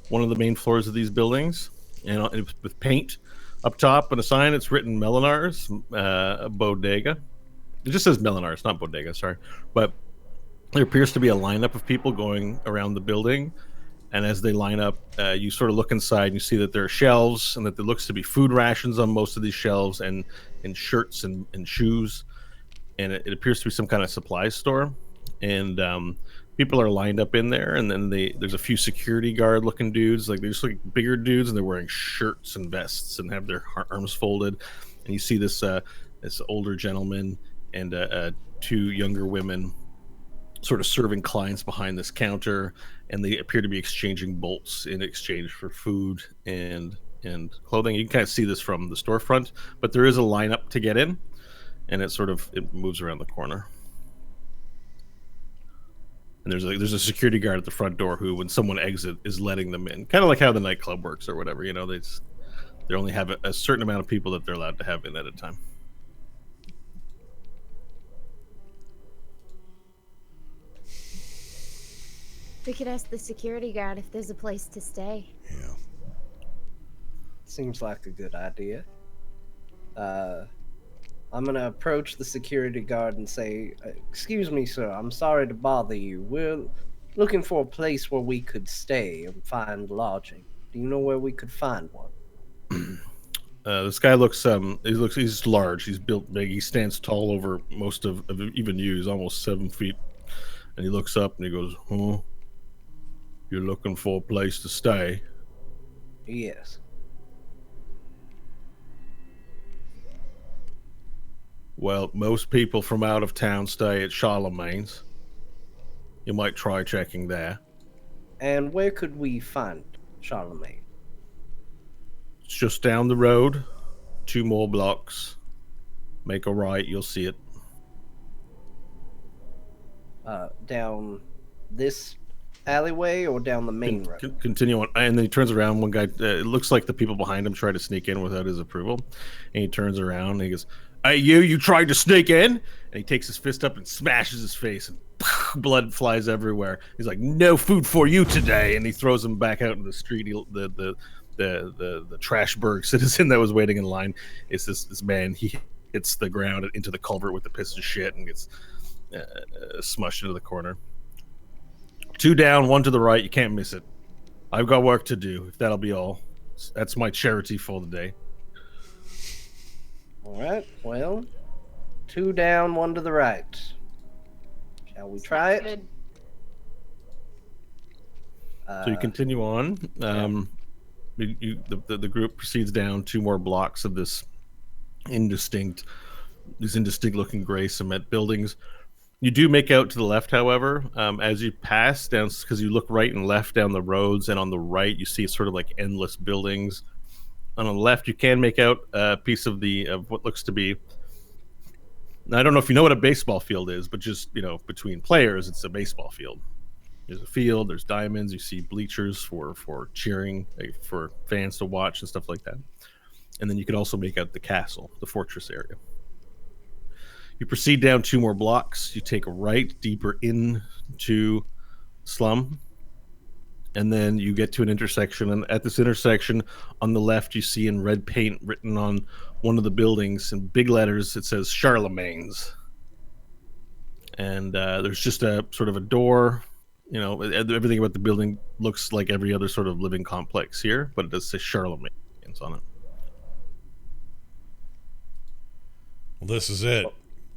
one of the main floors of these buildings, and with paint up top and a sign. It's written Melinar's Bodega. It just says Melinar's, not Bodega. Sorry, but there appears to be a lineup of people going around the building. And as they line up, you sort of look inside and you see that there are shelves and that there looks to be food rations on most of these shelves and shirts and shoes. And it appears to be some kind of supply store. And people are lined up in there. And then there's a few security guard looking dudes. Like they're just like bigger dudes and they're wearing shirts and vests and have their arms folded. And you see this older gentleman and two younger women sort of serving clients behind this counter, and they appear to be exchanging bolts in exchange for food and clothing. You can kind of see this from the storefront, but there is a lineup to get in, and it moves around the corner. And there's a security guard at the front door who, when someone exits, is letting them in. Kind of like how the nightclub works or whatever. You know, they only have a certain amount of people that they're allowed to have in at a time. We could ask the security guard if there's a place to stay. Yeah. Seems like a good idea. I'm gonna approach the security guard and say, "Excuse me, sir. I'm sorry to bother you. We're looking for a place where we could stay and find lodging. Do you know where we could find one?" This guy he's large. He's built big. He stands tall over most of even you. He's almost 7 feet. And he looks up and he goes, "Huh? You're looking for a place to stay?" Yes. Well, most people from out of town stay at Charlemagne's. You might try checking there. And where could we find Charlemagne? It's just down the road, 2 more blocks. Make a right, you'll see it. Down this alleyway or down the main road? Continue on, and then he turns around. One guy, it looks like the people behind him try to sneak in without his approval, and he turns around and he goes, "Hey, you tried to sneak in?" And he takes his fist up and smashes his face, and blood flies everywhere. He's like, "No food for you today," and he throws him back out in the street. The trash Berg citizen that was waiting in line, it's this man. He hits the ground and into the culvert with the piece of shit and gets smushed into the corner. 2 down, 1 to the right. You can't miss it. I've got work to do. If that'll be all, that's my charity for the day. All right. Well, 2 down, 1 to the right. Shall we try it? Good. So you continue on. The group proceeds down 2 more blocks of these indistinct looking gray cement buildings. You do make out to the left, however, as you pass down, because you look right and left down the roads, and on the right you see sort of like endless buildings. On the left, you can make out a piece of what looks to be. I don't know if you know what a baseball field is, but just between players, it's a baseball field. There's a field. There's diamonds. You see bleachers for cheering, like, for fans to watch and stuff like that. And then you can also make out the castle, the fortress area. You proceed down 2 more blocks. You take a right deeper into slum. And then you get to an intersection. And at this intersection, on the left, you see in red paint written on one of the buildings in big letters, it says Charlemagne's. And there's just a sort of a door. You know, everything about the building looks like every other sort of living complex here, but it does say Charlemagne's on it. Well, this is it.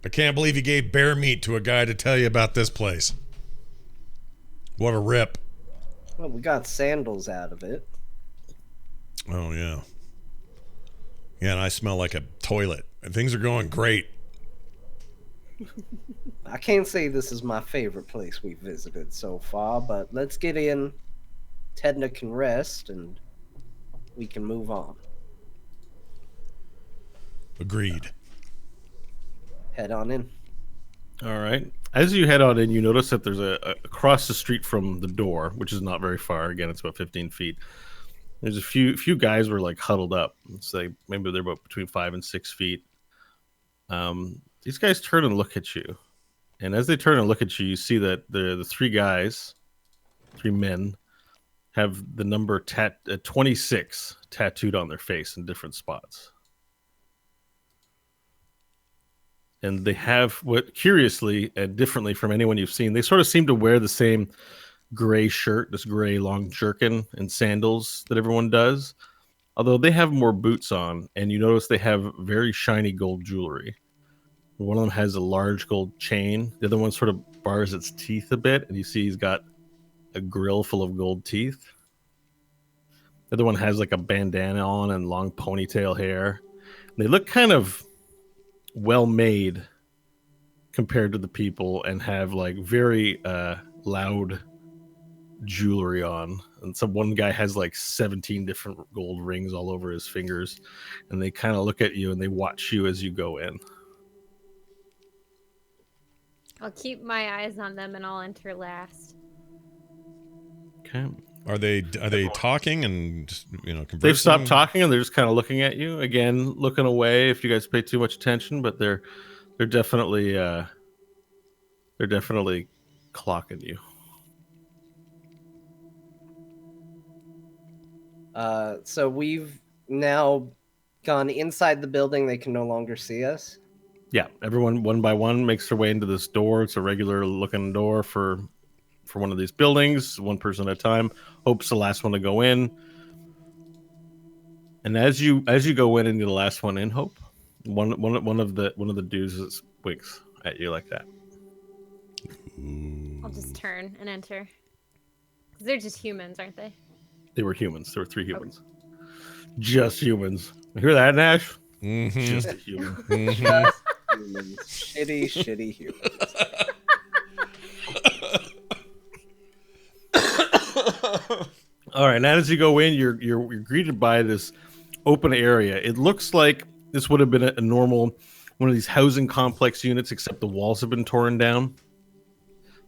I can't believe you gave bear meat to a guy to tell you about this place. What a rip. Well, we got sandals out of it. Oh, yeah. Yeah, and I smell like a toilet. And things are going great. I can't say this is my favorite place we've visited so far, but let's get in. Tedna can rest, and we can move on. Agreed. Head on in. All right. As you head on in, you notice that there's across the street from the door, which is not very far. Again, it's about 15 feet. There's a few guys were like huddled up. It's like maybe they're about between 5 and 6 feet. These guys turn and look at you. And as they turn and look at you, you see that the 3 men, have the number 26 tattooed on their face in different spots. And they have what, curiously and differently from anyone you've seen, they sort of seem to wear the same gray shirt, this gray long jerkin and sandals that everyone does. Although they have more boots on, and you notice they have very shiny gold jewelry. One of them has a large gold chain. The other one sort of bars its teeth a bit, and you see he's got a grill full of gold teeth. The other one has like a bandana on and long ponytail hair. They look kind of well made compared to the people, and have like very loud jewelry on. And one guy has like 17 different gold rings all over his fingers, and they kind of look at you and they watch you as you go in. I'll keep my eyes on them and I'll enter last. Okay. Are they talking and conversing? They've stopped talking and they're just kind of looking at you again, looking away if you guys pay too much attention, but they're definitely clocking you. So we've now gone inside the building. They can no longer see us. Yeah, everyone one by one makes their way into this door. It's a regular looking door for one of these buildings, one person at a time. Hope's the last one to go in. And as you go in and you're the last one in, Hope, one of the dudes winks at you like that. I'll just turn and enter. 'Cause they're just humans, aren't they? They were humans. There were 3 humans. Okay. Just humans. You hear that, Nash? Mm-hmm. Just a human. Mm-hmm. Humans. Shitty humans. All right, now as you go in, you're greeted by this open area. It looks like this would have been a normal one of these housing complex units, except the walls have been torn down.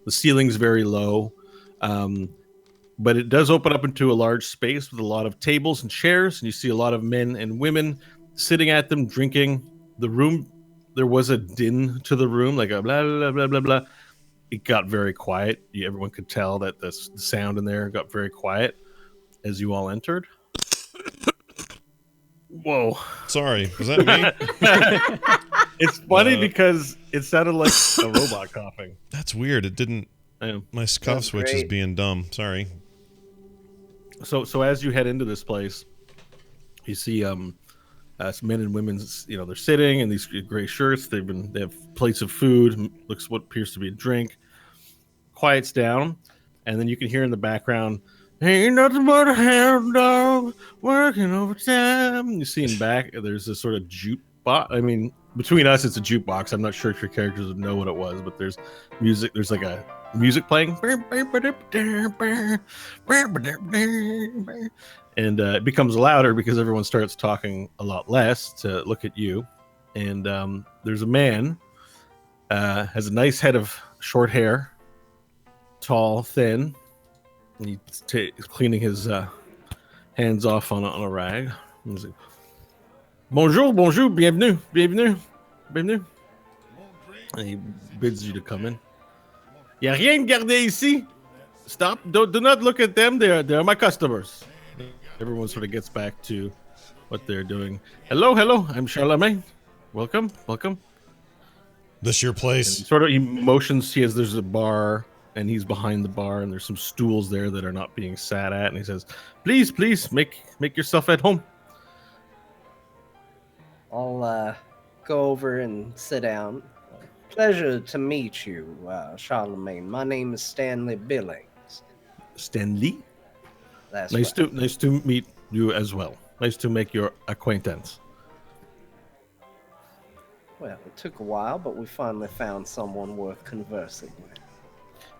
The ceiling's very low, but it does open up into a large space with a lot of tables and chairs, and you see a lot of men and women sitting at them, drinking. The room, there was a din to the room, like a blah, blah, blah, blah, blah. It got very quiet. Everyone could tell that the sound in there got very quiet as you all entered. Whoa. Sorry, was that me? It's funny because it sounded like a robot coughing. That's weird. It didn't. My cough switch is being dumb. Sorry. So as you head into this place, you see some men and women. They're sitting in these gray shirts. They have plates of food. Looks what appears to be a drink. Quiets down, and then you can hear in the background, "Ain't nothing but a hound dog working overtime." You see in back, there's this sort of jukebox. I mean, between us, it's a jukebox. I'm not sure if your characters would know what it was, but there's music. There's like a music playing, and it becomes louder because everyone starts talking a lot less to look at you. And there's a man, has a nice head of short hair, tall, thin. And he's cleaning his hands off on a rag. He's like, bonjour, bonjour, bienvenue, bienvenue, bienvenue. And he bids you to come in. Y a rien gardé ici. Stop. Do not look at them. They're my customers. Everyone sort of gets back to what they're doing. Hello. I'm Charlemagne. Welcome. This your place? And sort of he motions. There's a bar, and he's behind the bar, and there's some stools there that are not being sat at. And he says, "Please, make yourself at home." I'll go over and sit down. Pleasure to meet you, Charlemagne. My name is Stanley Billings. Stanley. That's nice right. to meet you as well. Nice to make your acquaintance. Well, it took a while, but we finally found someone worth conversing with.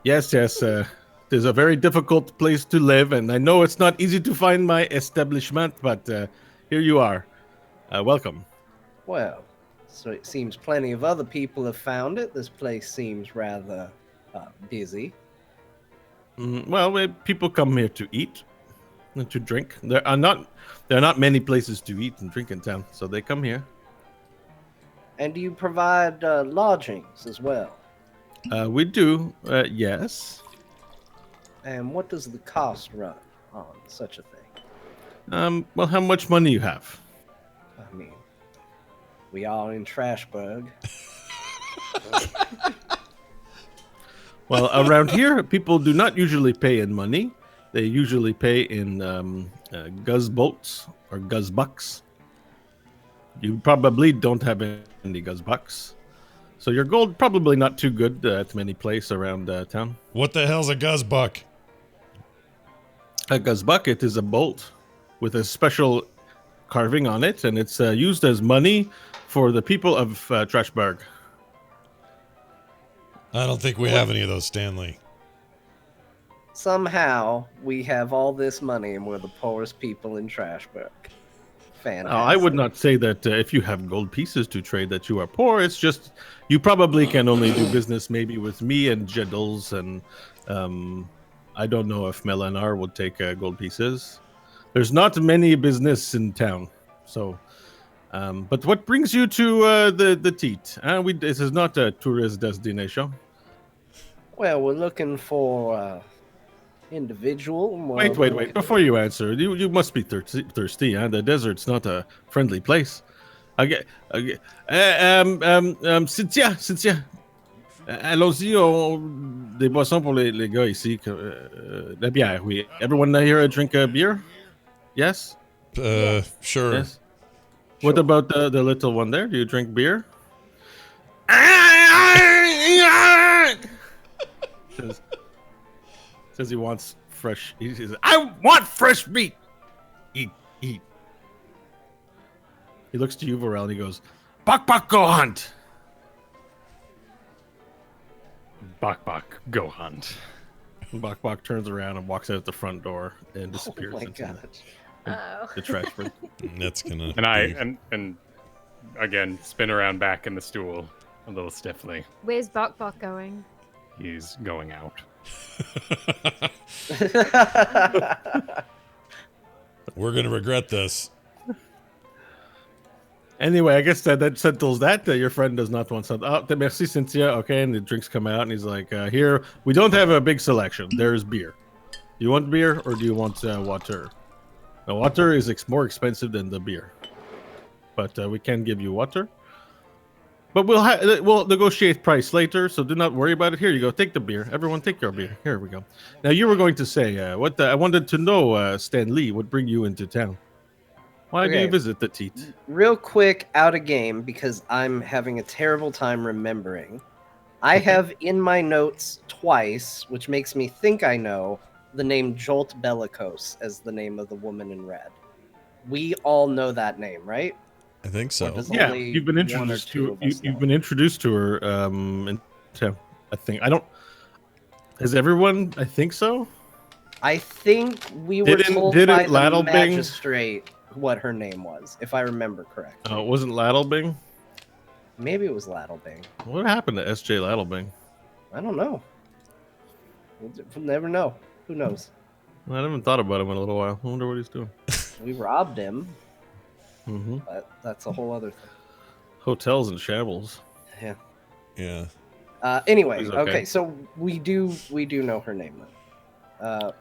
Yes. There's a very difficult place to live, and I know it's not easy to find my establishment, but here you are. Welcome. Well, so it seems plenty of other people have found it. This place seems rather busy. Well, people come here to eat and to drink. There are not many places to eat and drink in town, so they come here. And do you provide lodgings as well? We do, yes. And what does the cost run on such a thing? Well, how much money you have? I mean, we are in Trashberg. Well, around here, people do not usually pay in money. They usually pay in guzbolts or guzbucks. You probably don't have any guzbucks. So your gold probably not too good at many places around town. What the hell's a guzbuck? A guzbucket is a bolt with a special carving on it, and it's used as money for the people of Trashberg. I don't think we have any of those, Stanley. Somehow, we have all this money and we're the poorest people in Trashberg. Fantastic. I would not say that if you have gold pieces to trade that you are poor. It's just you probably can only do business maybe with me and Jeddles, and I don't know if Melanar would take gold pieces. There's not many business in town, so. But what brings you to the Teet? This is not a tourist destination. Well, we're looking for individual. Wait. Before you answer, you must be thirsty, huh? The desert's not a friendly place. Cynthia. Allons-y, des boissons pour les gars ici. La bière, oui. Everyone here drink a beer? Yes? Sure. Yes. What about the little one there? Do you drink beer? Says he wants fresh. He says, "I want fresh meat." Eat. He looks to you, Vorel, and he goes, "Bok, go hunt." Bok, go hunt. Bok turns around and walks out the front door and disappears Oh my into god. the trash bin. That's gonna. And I and again spin around back in the stool a little stiffly. Where's Bok going? He's going out. We're gonna regret this. Anyway, I guess that settles that. Your friend does not want something. Oh, merci, Cynthia. Okay, and the drinks come out, and he's like, "Here, we don't have a big selection. There's beer. Do you want beer or do you want water? Now, water is more expensive than the beer, but we can give you water. But we'll negotiate price later, so do not worry about it. Here you go. Take the beer. Everyone, take your beer. Here we go. Now, you were going to say I wanted to know, Stanley, what bring you into town? Why do you visit the Teet? Real quick, out of game, because I'm having a terrible time remembering. I have in my notes twice, which makes me think I know, the name Jolt Bellicose as the name of the woman in red. We all know that name, right? I think so. Yeah, you've been introduced to you've been introduced to her. In town, I think I don't. Has everyone? I think so. I think we were told by the Ladlebing magistrate what her name was, if I remember correctly. Oh, it wasn't Ladlebing? Maybe it was Ladlebing. What happened to S.J. Ladlebing? I don't know. We'll never know. Who knows? I haven't thought about him in a little while. I wonder what he's doing. We robbed him, Mm-hmm. but that's a whole other thing. Hotels and shambles. Yeah. Yeah. Anyway, He's okay. okay. So we do know her name then.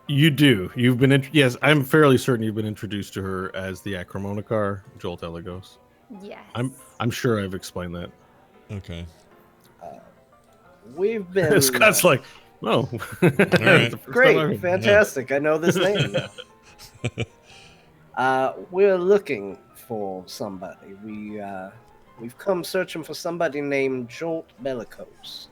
You do. You've been. Yes, I'm fairly certain you've been introduced to her as the Acromonacar, Jolt Eligos. Yes. I'm sure I've explained that. Okay. We've been Scott's like, no. right. great, fantastic. I know this name now. We're looking for somebody. We've come searching for somebody named Jolt Bellicose.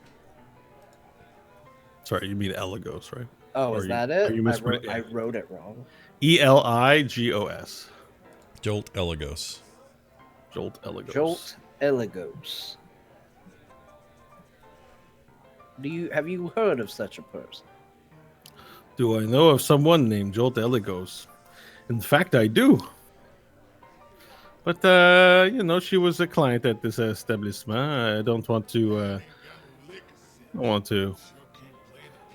Sorry, you mean Eligos, right? Oh, Or is you- that or it? you mispronounced it. I wrote it wrong. Eligos. Jolt Eligos. Jolt Eligos. Jolt Eligos. Have you heard of such a person? Do I know of someone named Jolt Eligos? In fact, I do. But she was a client at this establishment. I don't want to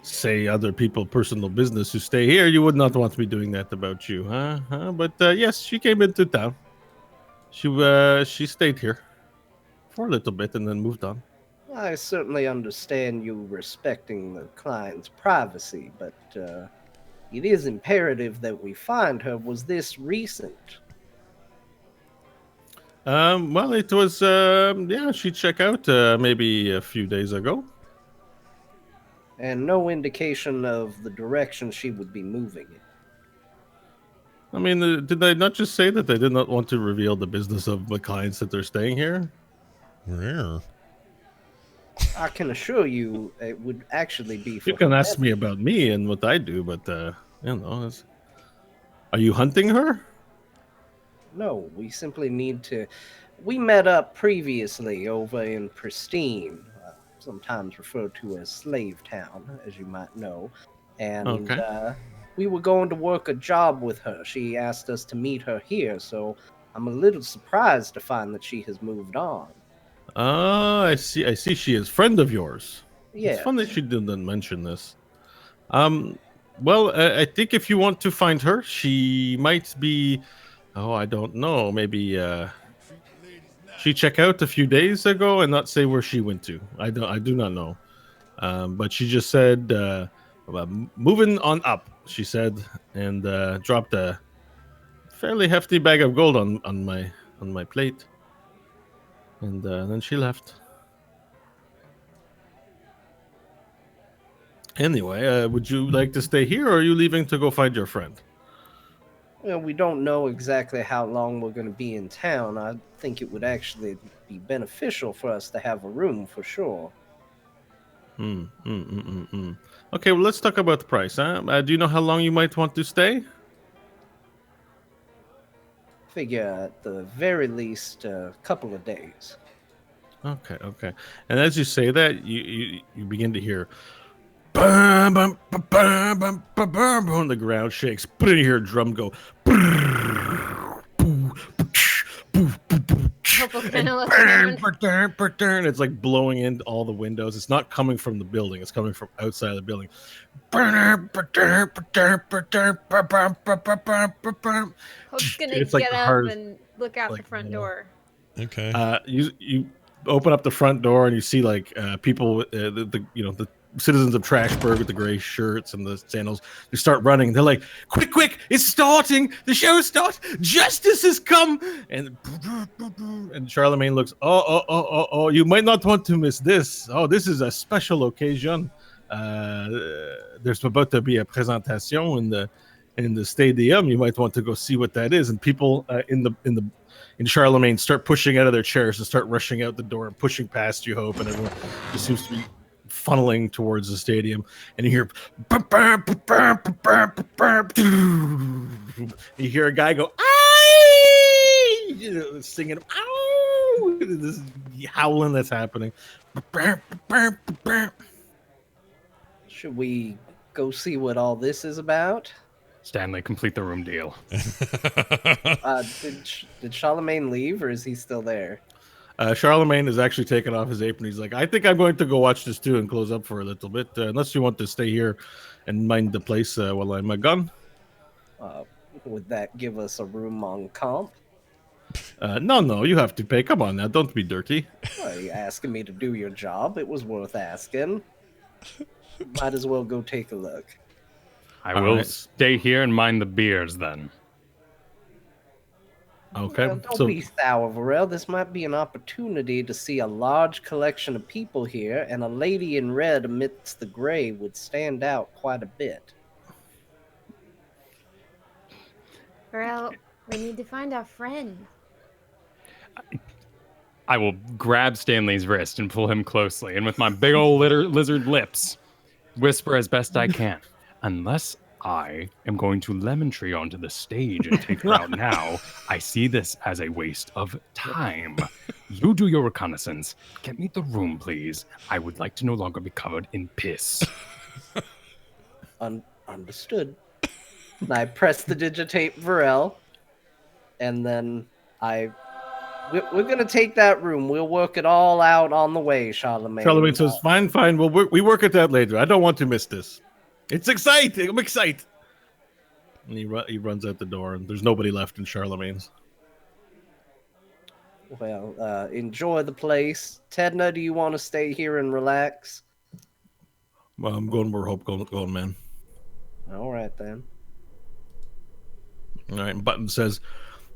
say other people personal business who stay here. You would not want me doing that about you, huh? But yes, she came into town. She stayed here for a little bit and then moved on. I certainly understand you respecting the client's privacy, but it is imperative that we find her. Was this recent? Well, it was she checked out maybe a few days ago. And no indication of the direction she would be moving in. I mean, did I not just say that they did not want to reveal the business of the clients that they're staying here? Rare. I can assure you it would actually be for You can her ask me about me and what I do, but are you hunting her? No, we simply need to. We met up previously over in Pristine, sometimes referred to as Slave Town, as you might know. And Okay. we were going to work a job with her. She asked us to meet her here, so I'm a little surprised to find that she has moved on. I see. I see. She is friend of yours. Yeah. It's fun that she didn't mention this. Well, I think if you want to find her, she might be. Oh, I don't know. Maybe she checked out a few days ago and not say where she went to. I do not know. But she just said moving on up. She said and dropped a fairly hefty bag of gold on my plate. And then she left. Anyway, would you like to stay here, or are you leaving to go find your friend? Well, we don't know exactly how long we're going to be in town. I think it would actually be beneficial for us to have a room for sure. Okay, well, let's talk about the price. Do you know how long you might want to stay? Figure at the very least a couple of days. Okay. And as you say that, you begin to hear bum, bum, bum, bum, bum, bum, bum, bum, the ground shakes. But you hear a drum go. And it's like blowing into all the windows. It's not coming from the building. It's coming from outside of the building. Hope's gonna It's get like the up hardest- and look out the like, front you know. door. Okay. You open up the front door and you see like people, the citizens of Trashburg with the gray shirts and the sandals. They start running. They're like, "Quick! It's starting! The show starts! Justice has come!" And Charlemagne looks, "Oh! You might not want to miss this. Oh, this is a special occasion. There's about to be a presentation in the stadium. You might want to go see what that is." And people in Charlemagne start pushing out of their chairs and start rushing out the door and pushing past you, Hope, and everyone just seems to be funneling towards the stadium. And you hear a guy go, "Aye!" Singing, "Ow!" This howling that's happening. Should we go see what all this is about? Stanley, complete the room deal. Did Charlemagne leave, or is he still there? Charlemagne is actually taking off his apron. He's like, I think I'm going to go watch this too and close up for a little bit, unless you want to stay here and mind the place while I'm gone. Would that give us a room on comp? No, you have to pay. Come on now, don't be dirty. Well, you asking me to do your job. It was worth asking. Might as well go take a look. I will stay here and mind the beers then. Okay. Well, don't be sour, Vorel. This might be an opportunity to see a large collection of people here, and a lady in red amidst the gray would stand out quite a bit. Vorel, we need to find our friend. I will grab Stanley's wrist and pull him closely, and with my big old lizard lips, whisper as best I can. Unless I am going to lemon tree onto the stage and take her out now, I see this as a waste of time. You do your reconnaissance. Get me the room, please. I would like to no longer be covered in piss. Understood. And I press the digitate Vorel, and then we're gonna take that room. We'll work it all out on the way, Charlemagne. Charlemagne says, fine. We work at that later. I don't want to miss this. It's exciting. I'm excited. And he runs out the door, and there's nobody left in Charlemagne's. Well, enjoy the place. Tedna, do you want to stay here and relax? Well, I'm going where Hope going, man. All right, then. All right, and Button says,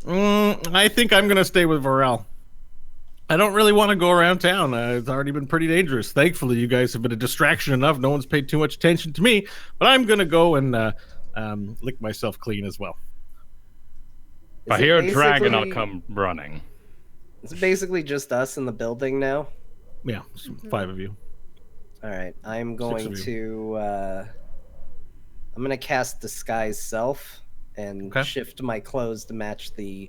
I think I'm going to stay with Vorel. I don't really want to go around town. It's already been pretty dangerous. Thankfully, you guys have been a distraction enough. No one's paid too much attention to me. But I'm going to go and lick myself clean as well. If I hear a dragon, I'll come running. It's basically just us in the building now? Yeah, 5 of you. All right, I'm going to cast Disguise Self and shift my clothes to match the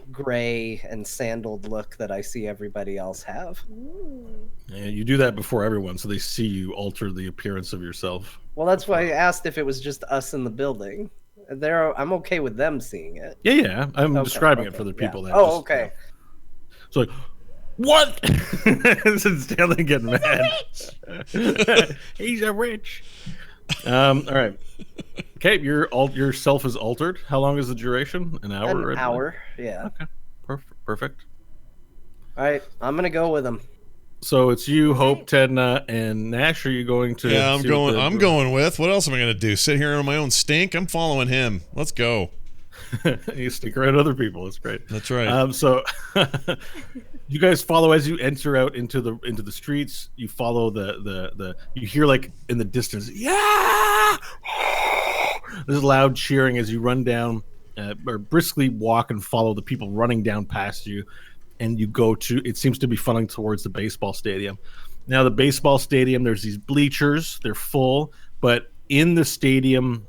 gray and sandaled look that I see everybody else have. Yeah, you do that before everyone, so they see you alter the appearance of yourself. Well, that's why I asked if it was just us in the building. I'm okay with them seeing it. Yeah. I'm describing it for the people. Yeah. That okay. So, like, what? Stanley getting mad. He's a witch. All right. Okay, your self is altered. How long is the duration? An hour? An hour, yeah. Okay, perfect. All right, I'm going to go with him. So it's you, Hope, Tedna, and Nash. Are you going to? Yeah, I'm going with. What else am I going to do? Sit here on my own stink? I'm following him. Let's go. You stick around other people. That's great. That's right. So you guys follow as you enter out into the streets. You follow the you hear, like, in the distance, yeah. There's loud cheering as you run down or briskly walk and follow the people running down past you, and you go to, it seems to be funneling towards the baseball stadium. Now, the baseball stadium, there's these bleachers. They're full, but in the stadium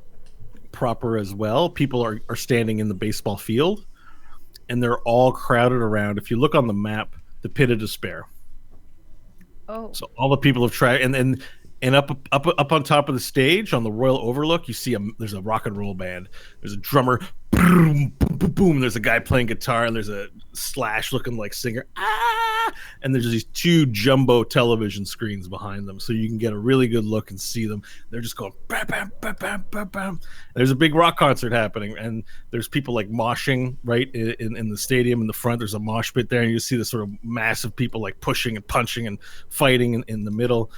proper as well, people are standing in the baseball field, and they're all crowded around, if you look on the map, the Pit of Despair. Oh. So all the people have tried, and up on top of the stage on the Royal Overlook, you see there's a rock and roll band. There's a drummer, boom, boom, boom, boom. There's a guy playing guitar, and there's a Slash looking like singer. And there's these 2 jumbo television screens behind them, so you can get a really good look and see them. They're just going bam, bam, bam, bam, bam, bam. There's a big rock concert happening, and there's people like moshing right in the stadium in the front. There's a mosh pit there, and you see this sort of massive people like pushing and punching and fighting in the middle,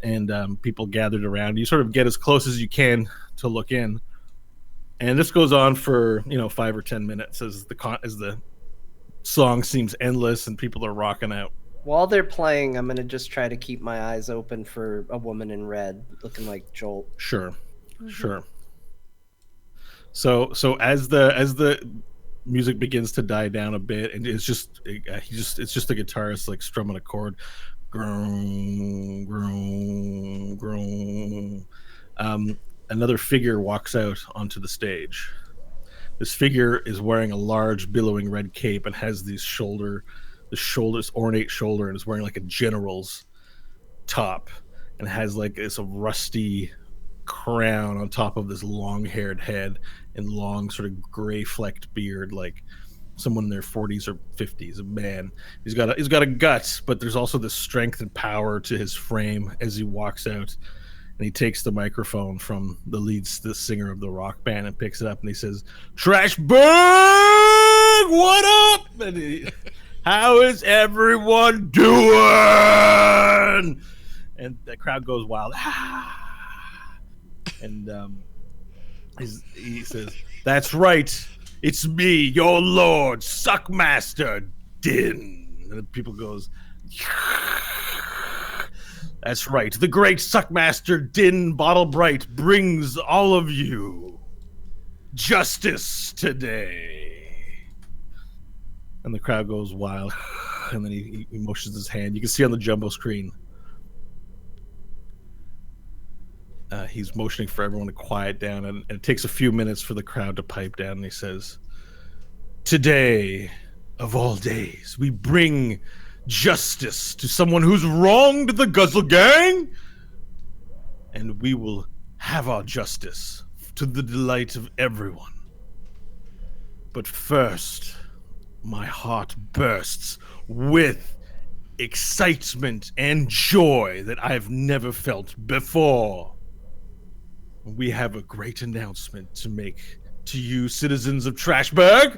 and people gathered around. You sort of get as close as you can to look in, and this goes on for 5 or 10 minutes as the song seems endless and people are rocking out. While they're playing, I'm gonna just try to keep my eyes open for a woman in red looking like Jolt. Sure. So as the music begins to die down a bit, and it's just a guitarist like strumming a chord, groan, groan, groan. Another figure walks out onto the stage. This figure is wearing a large billowing red cape and has this ornate shoulder, and is wearing like a general's top, and has like this rusty crown on top of this long-haired head and long sort of gray flecked beard, like someone in their 40s or 50s, a man. He's got a gut, but there's also the strength and power to his frame as he walks out. And he takes the microphone from the singer of the rock band and picks it up and he says, "Trash Berg, what up? And how is everyone doing?" And the crowd goes wild. And he says, "That's right. It's me, your lord, Suckmaster Din." And the people goes, "That's right. The great Suckmaster Din Bottlebright brings all of you justice today." And the crowd goes wild. And then he motions his hand. You can see on the jumbo screen. He's motioning for everyone to quiet down, and it takes a few minutes for the crowd to pipe down, and he says, "Today, of all days, we bring justice to someone who's wronged the Guzzle Gang, and we will have our justice to the delight of everyone. But first, my heart bursts with excitement and joy that I've never felt before. We have a great announcement to make to you, citizens of Trashberg.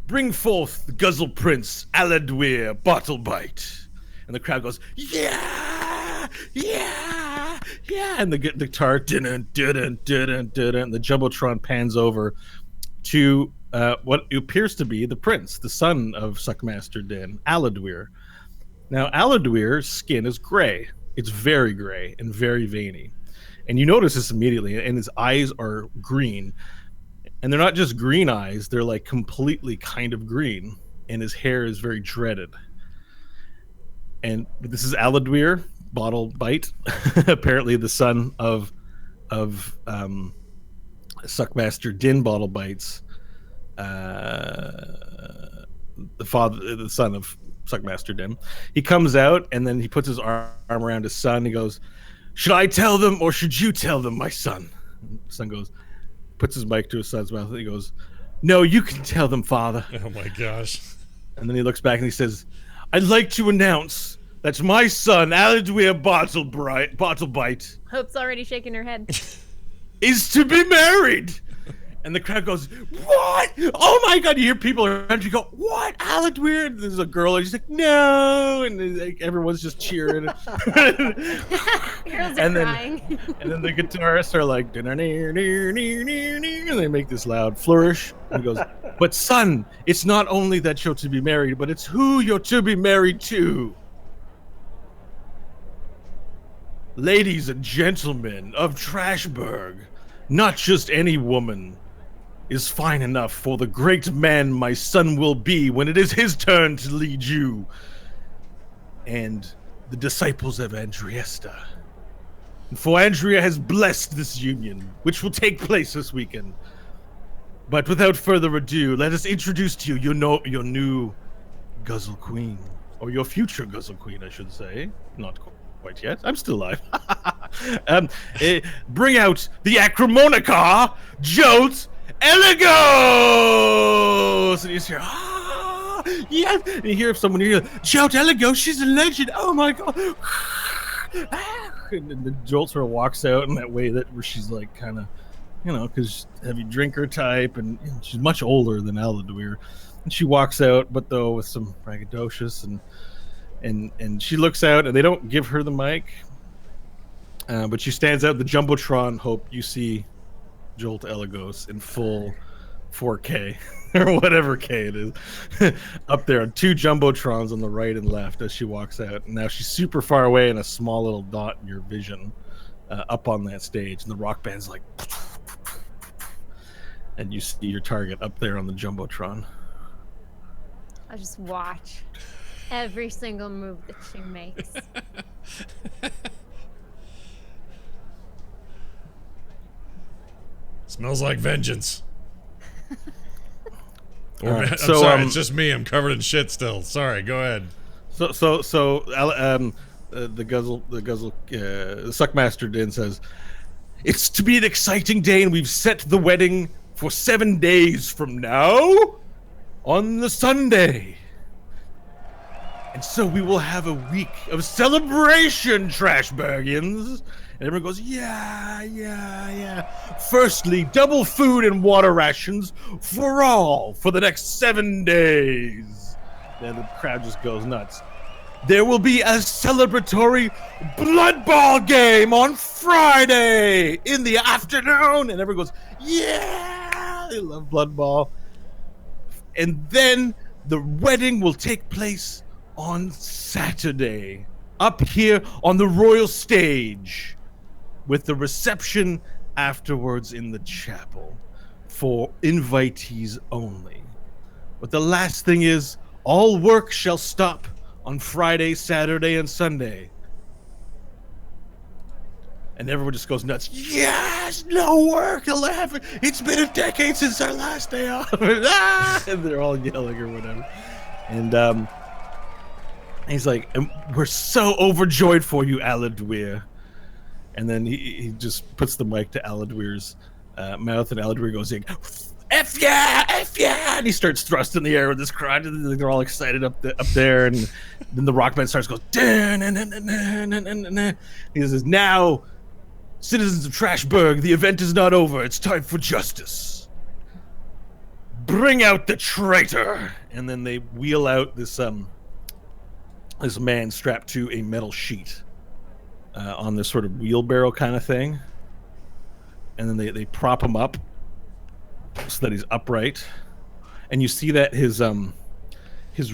Bring forth the Guzzle Prince, Aladwir Bottlebite." And the crowd goes, "Yeah! Yeah! Yeah!" And the guitar, dun-dun, dun-dun, dun-dun, dun-dun, and the Jumbotron pans over to what appears to be the prince, the son of Suckmaster Din, Aladwir. Now, Aladwir's skin is gray. It's very gray and very veiny. And you notice this immediately, and his eyes are green. And they're not just green eyes, they're like completely kind of green. And his hair is very dreaded. And this is Aladwir Bottlebite, apparently the son of Suckmaster Din Bottlebite's the son of Suckmaster Din. He comes out and then he puts his arm around his son. He goes, "Should I tell them or should you tell them, my son?" And the son goes, puts his mic to his son's mouth, and he goes, "No, you can tell them, father." Oh my gosh. And then he looks back and he says, "I'd like to announce that my son, Aladwir Bottlebite, Hope's already shaking her head. is to be married." And the crowd goes, "What? Oh my God!" You hear people around you go, "What? Aladwir?" And there's a girl, and she's like, "No!" And like, everyone's just cheering. Girls are And then- crying. And then the guitarists are like, and they make this loud flourish. And he goes, "But son, it's not only that you're to be married, but it's who you're to be married to. Ladies and gentlemen of Trashberg, not just any woman is fine enough for the great man my son will be when it is his turn to lead you. And the disciples of Andriesta. For Andrea has blessed this union, which will take place this weekend. But without further ado, let us introduce to you your new Guzzle Queen. Or your future Guzzle Queen, I should say. Not quite yet. I'm still alive. Bring out the Acrimonica Jolt Eligos! And you just hear, yes! And you hear someone here, "Jolt Eligos, she's a legend! Oh my God!" And the Jolt sort of walks out in that way where she's like kind of, because heavy drinker type, and she's much older than Aladwir. And she walks out, but though with some braggadocious, and she looks out, and they don't give her the mic, but she stands out the Jumbotron. Hope you see Jolt Eligos in full 4K or whatever K it is up there on two Jumbotrons on the right and left as she walks out. And now she's super far away in a small little dot in your vision up on that stage, and the rock band's like, and you see your target up there on the Jumbotron. I just watch every single move that she makes. Smells like vengeance. All right, I'm so, sorry, it's just me. I'm covered in shit still. Sorry, go ahead. the Suckmaster Din says, "It's to be an exciting day, and we've set the wedding for 7 days from now on the Sunday. And so we will have a week of celebration, Trashbergians. And everyone goes, yeah. Firstly, double food and water rations for all for the next 7 days. Then the crowd just goes nuts. There will be a celebratory blood ball game on Friday in the afternoon. And everyone goes, yeah, they love blood ball. And then the wedding will take place on Saturday, up here on the royal stage, with the reception afterwards in the chapel for invitees only. But the last thing is, all work shall stop on Friday, Saturday, and Sunday. And everyone just goes nuts. Yes, no work, 11. It's been a decade since our last day off. And they're all yelling or whatever. And he's like, and we're so overjoyed for you, Aladweir. And then he just puts the mic to Aladweir's mouth, and Aladweir goes in, F yeah, and he starts thrusting the air with this crowd. They're all excited up there, and then the rock band starts goes. He says, "Now, citizens of Trashberg, the event is not over. It's time for justice. Bring out the traitor!" And then they wheel out this man strapped to a metal sheet on this sort of wheelbarrow kind of thing, and then they prop him up so that he's upright, and you see that his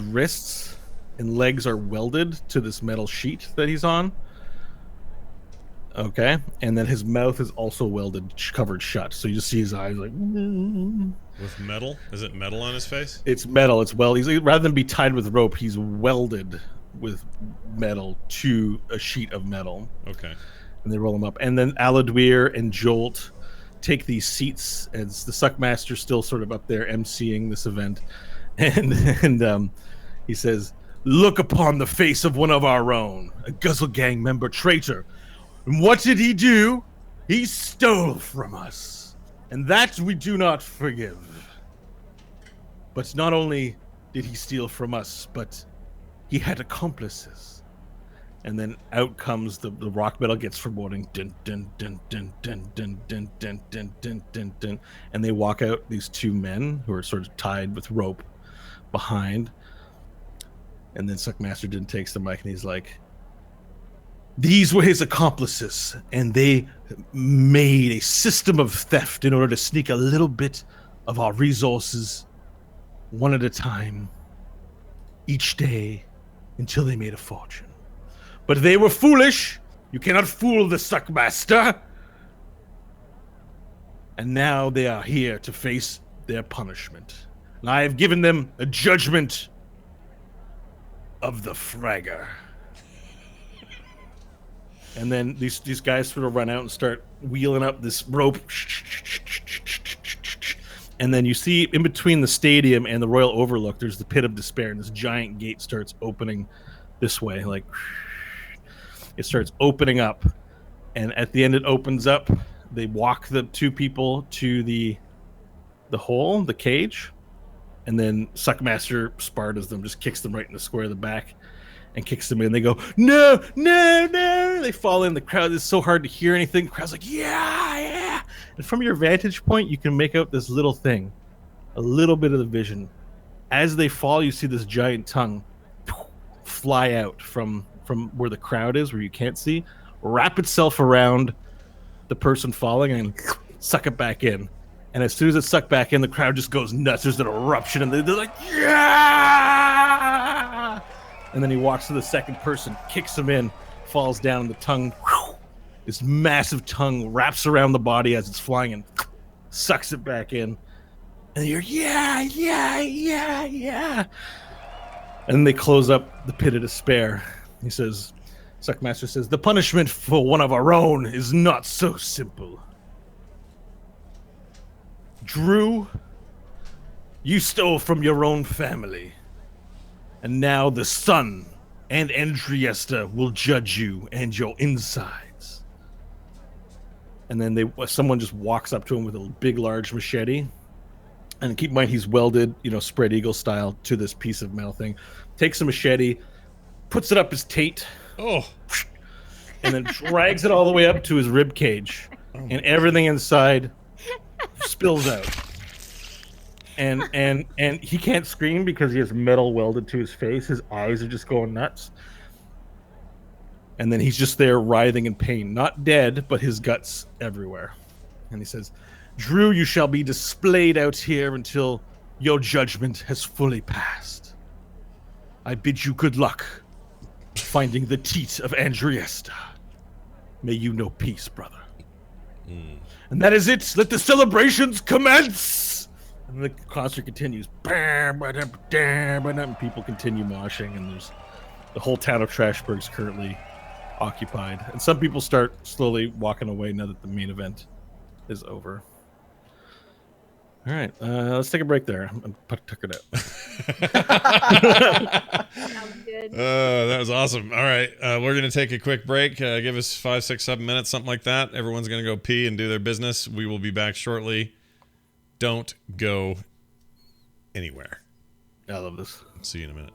wrists and legs are welded to this metal sheet that he's on. Okay, and then his mouth is also welded, covered shut, so you just see his eyes like with metal. Is it metal on his face? It's metal. It's he's rather than be tied with rope, he's welded with metal to a sheet of metal. Okay, and they roll him up, and then Aladweir and Jolt take these seats as the Suckmaster's still sort of up there emceeing this event, and he says, "Look upon the face of one of our own, a Guzzle Gang member traitor. And what did he do? He stole from us, and that we do not forgive. But not only did he steal from us, but he had accomplices." And then out comes the rock metal gets foreboding, dun, dun, dun, dun, dun, dun, dun, dun, dun, dun, dun, dun. And they walk out, these two men who are sort of tied with rope behind. And then Suckmaster takes the mic and he's like, "These were his accomplices, and they made a system of theft in order to sneak a little bit of our resources one at a time, each day, until they made a fortune. But they were foolish. You cannot fool the Suckmaster. And now they are here to face their punishment. And I have given them a judgment of the Fragger." And then these guys sort of run out and start wheeling up this rope. And then you see in between the stadium and the Royal Overlook, there's the Pit of Despair, and this giant gate starts opening this way, like it starts opening up, and at the end it opens up. They walk the two people to the hole, the cage, and then Suckmaster Spartas them, just kicks them right in the square of the back and kicks them in. They go, "No, no, no." They fall in. The crowd is so hard to hear anything. The crowd's like, "Yeah, yeah." And from your vantage point, you can make out this little thing, a little bit of the vision. As they fall, you see this giant tongue fly out from where the crowd is, where you can't see, wrap itself around the person falling, and suck it back in. And as soon as it's sucked back in, the crowd just goes nuts. There's an eruption, and they're like, "Yeah!" And then he walks to the second person, kicks him in, falls down, and the tongue, this massive tongue, wraps around the body as it's flying and sucks it back in. And you're, "Yeah, yeah, yeah, yeah." And then they close up the Pit of Despair. He says, Suckmaster says, "The punishment for one of our own is not so simple. Drew, you stole from your own family. And now the sun and Andriesta will judge you and your insides. and then someone just walks up to him with a big, large machete. And keep in mind, he's welded, spread eagle style to this piece of metal thing. Takes a machete, puts it up his Teet, Oh. and then drags it all the way up to his rib cage, and everything inside spills out. And he can't scream because he has metal welded to his face. His eyes are just going nuts. And then he's just there writhing in pain, not dead, but his guts everywhere. And he says, "Drew, you shall be displayed out here until your judgment has fully passed. I bid you good luck finding the Teet of Andriesta. May you know peace, brother." And that is it. Let the celebrations commence. And the concert continues. And people continue moshing, and there's the whole town of Trashburg is currently occupied. And some people start slowly walking away now that the main event is over. All right, let's take a break there. I'm tuckered out. Sounds good. That was awesome. All right, we're going to take a quick break. Give us 5, 6, 7 minutes, something like that. Everyone's going to go pee and do their business. We will be back shortly. Don't go anywhere. I love this. See you in a minute.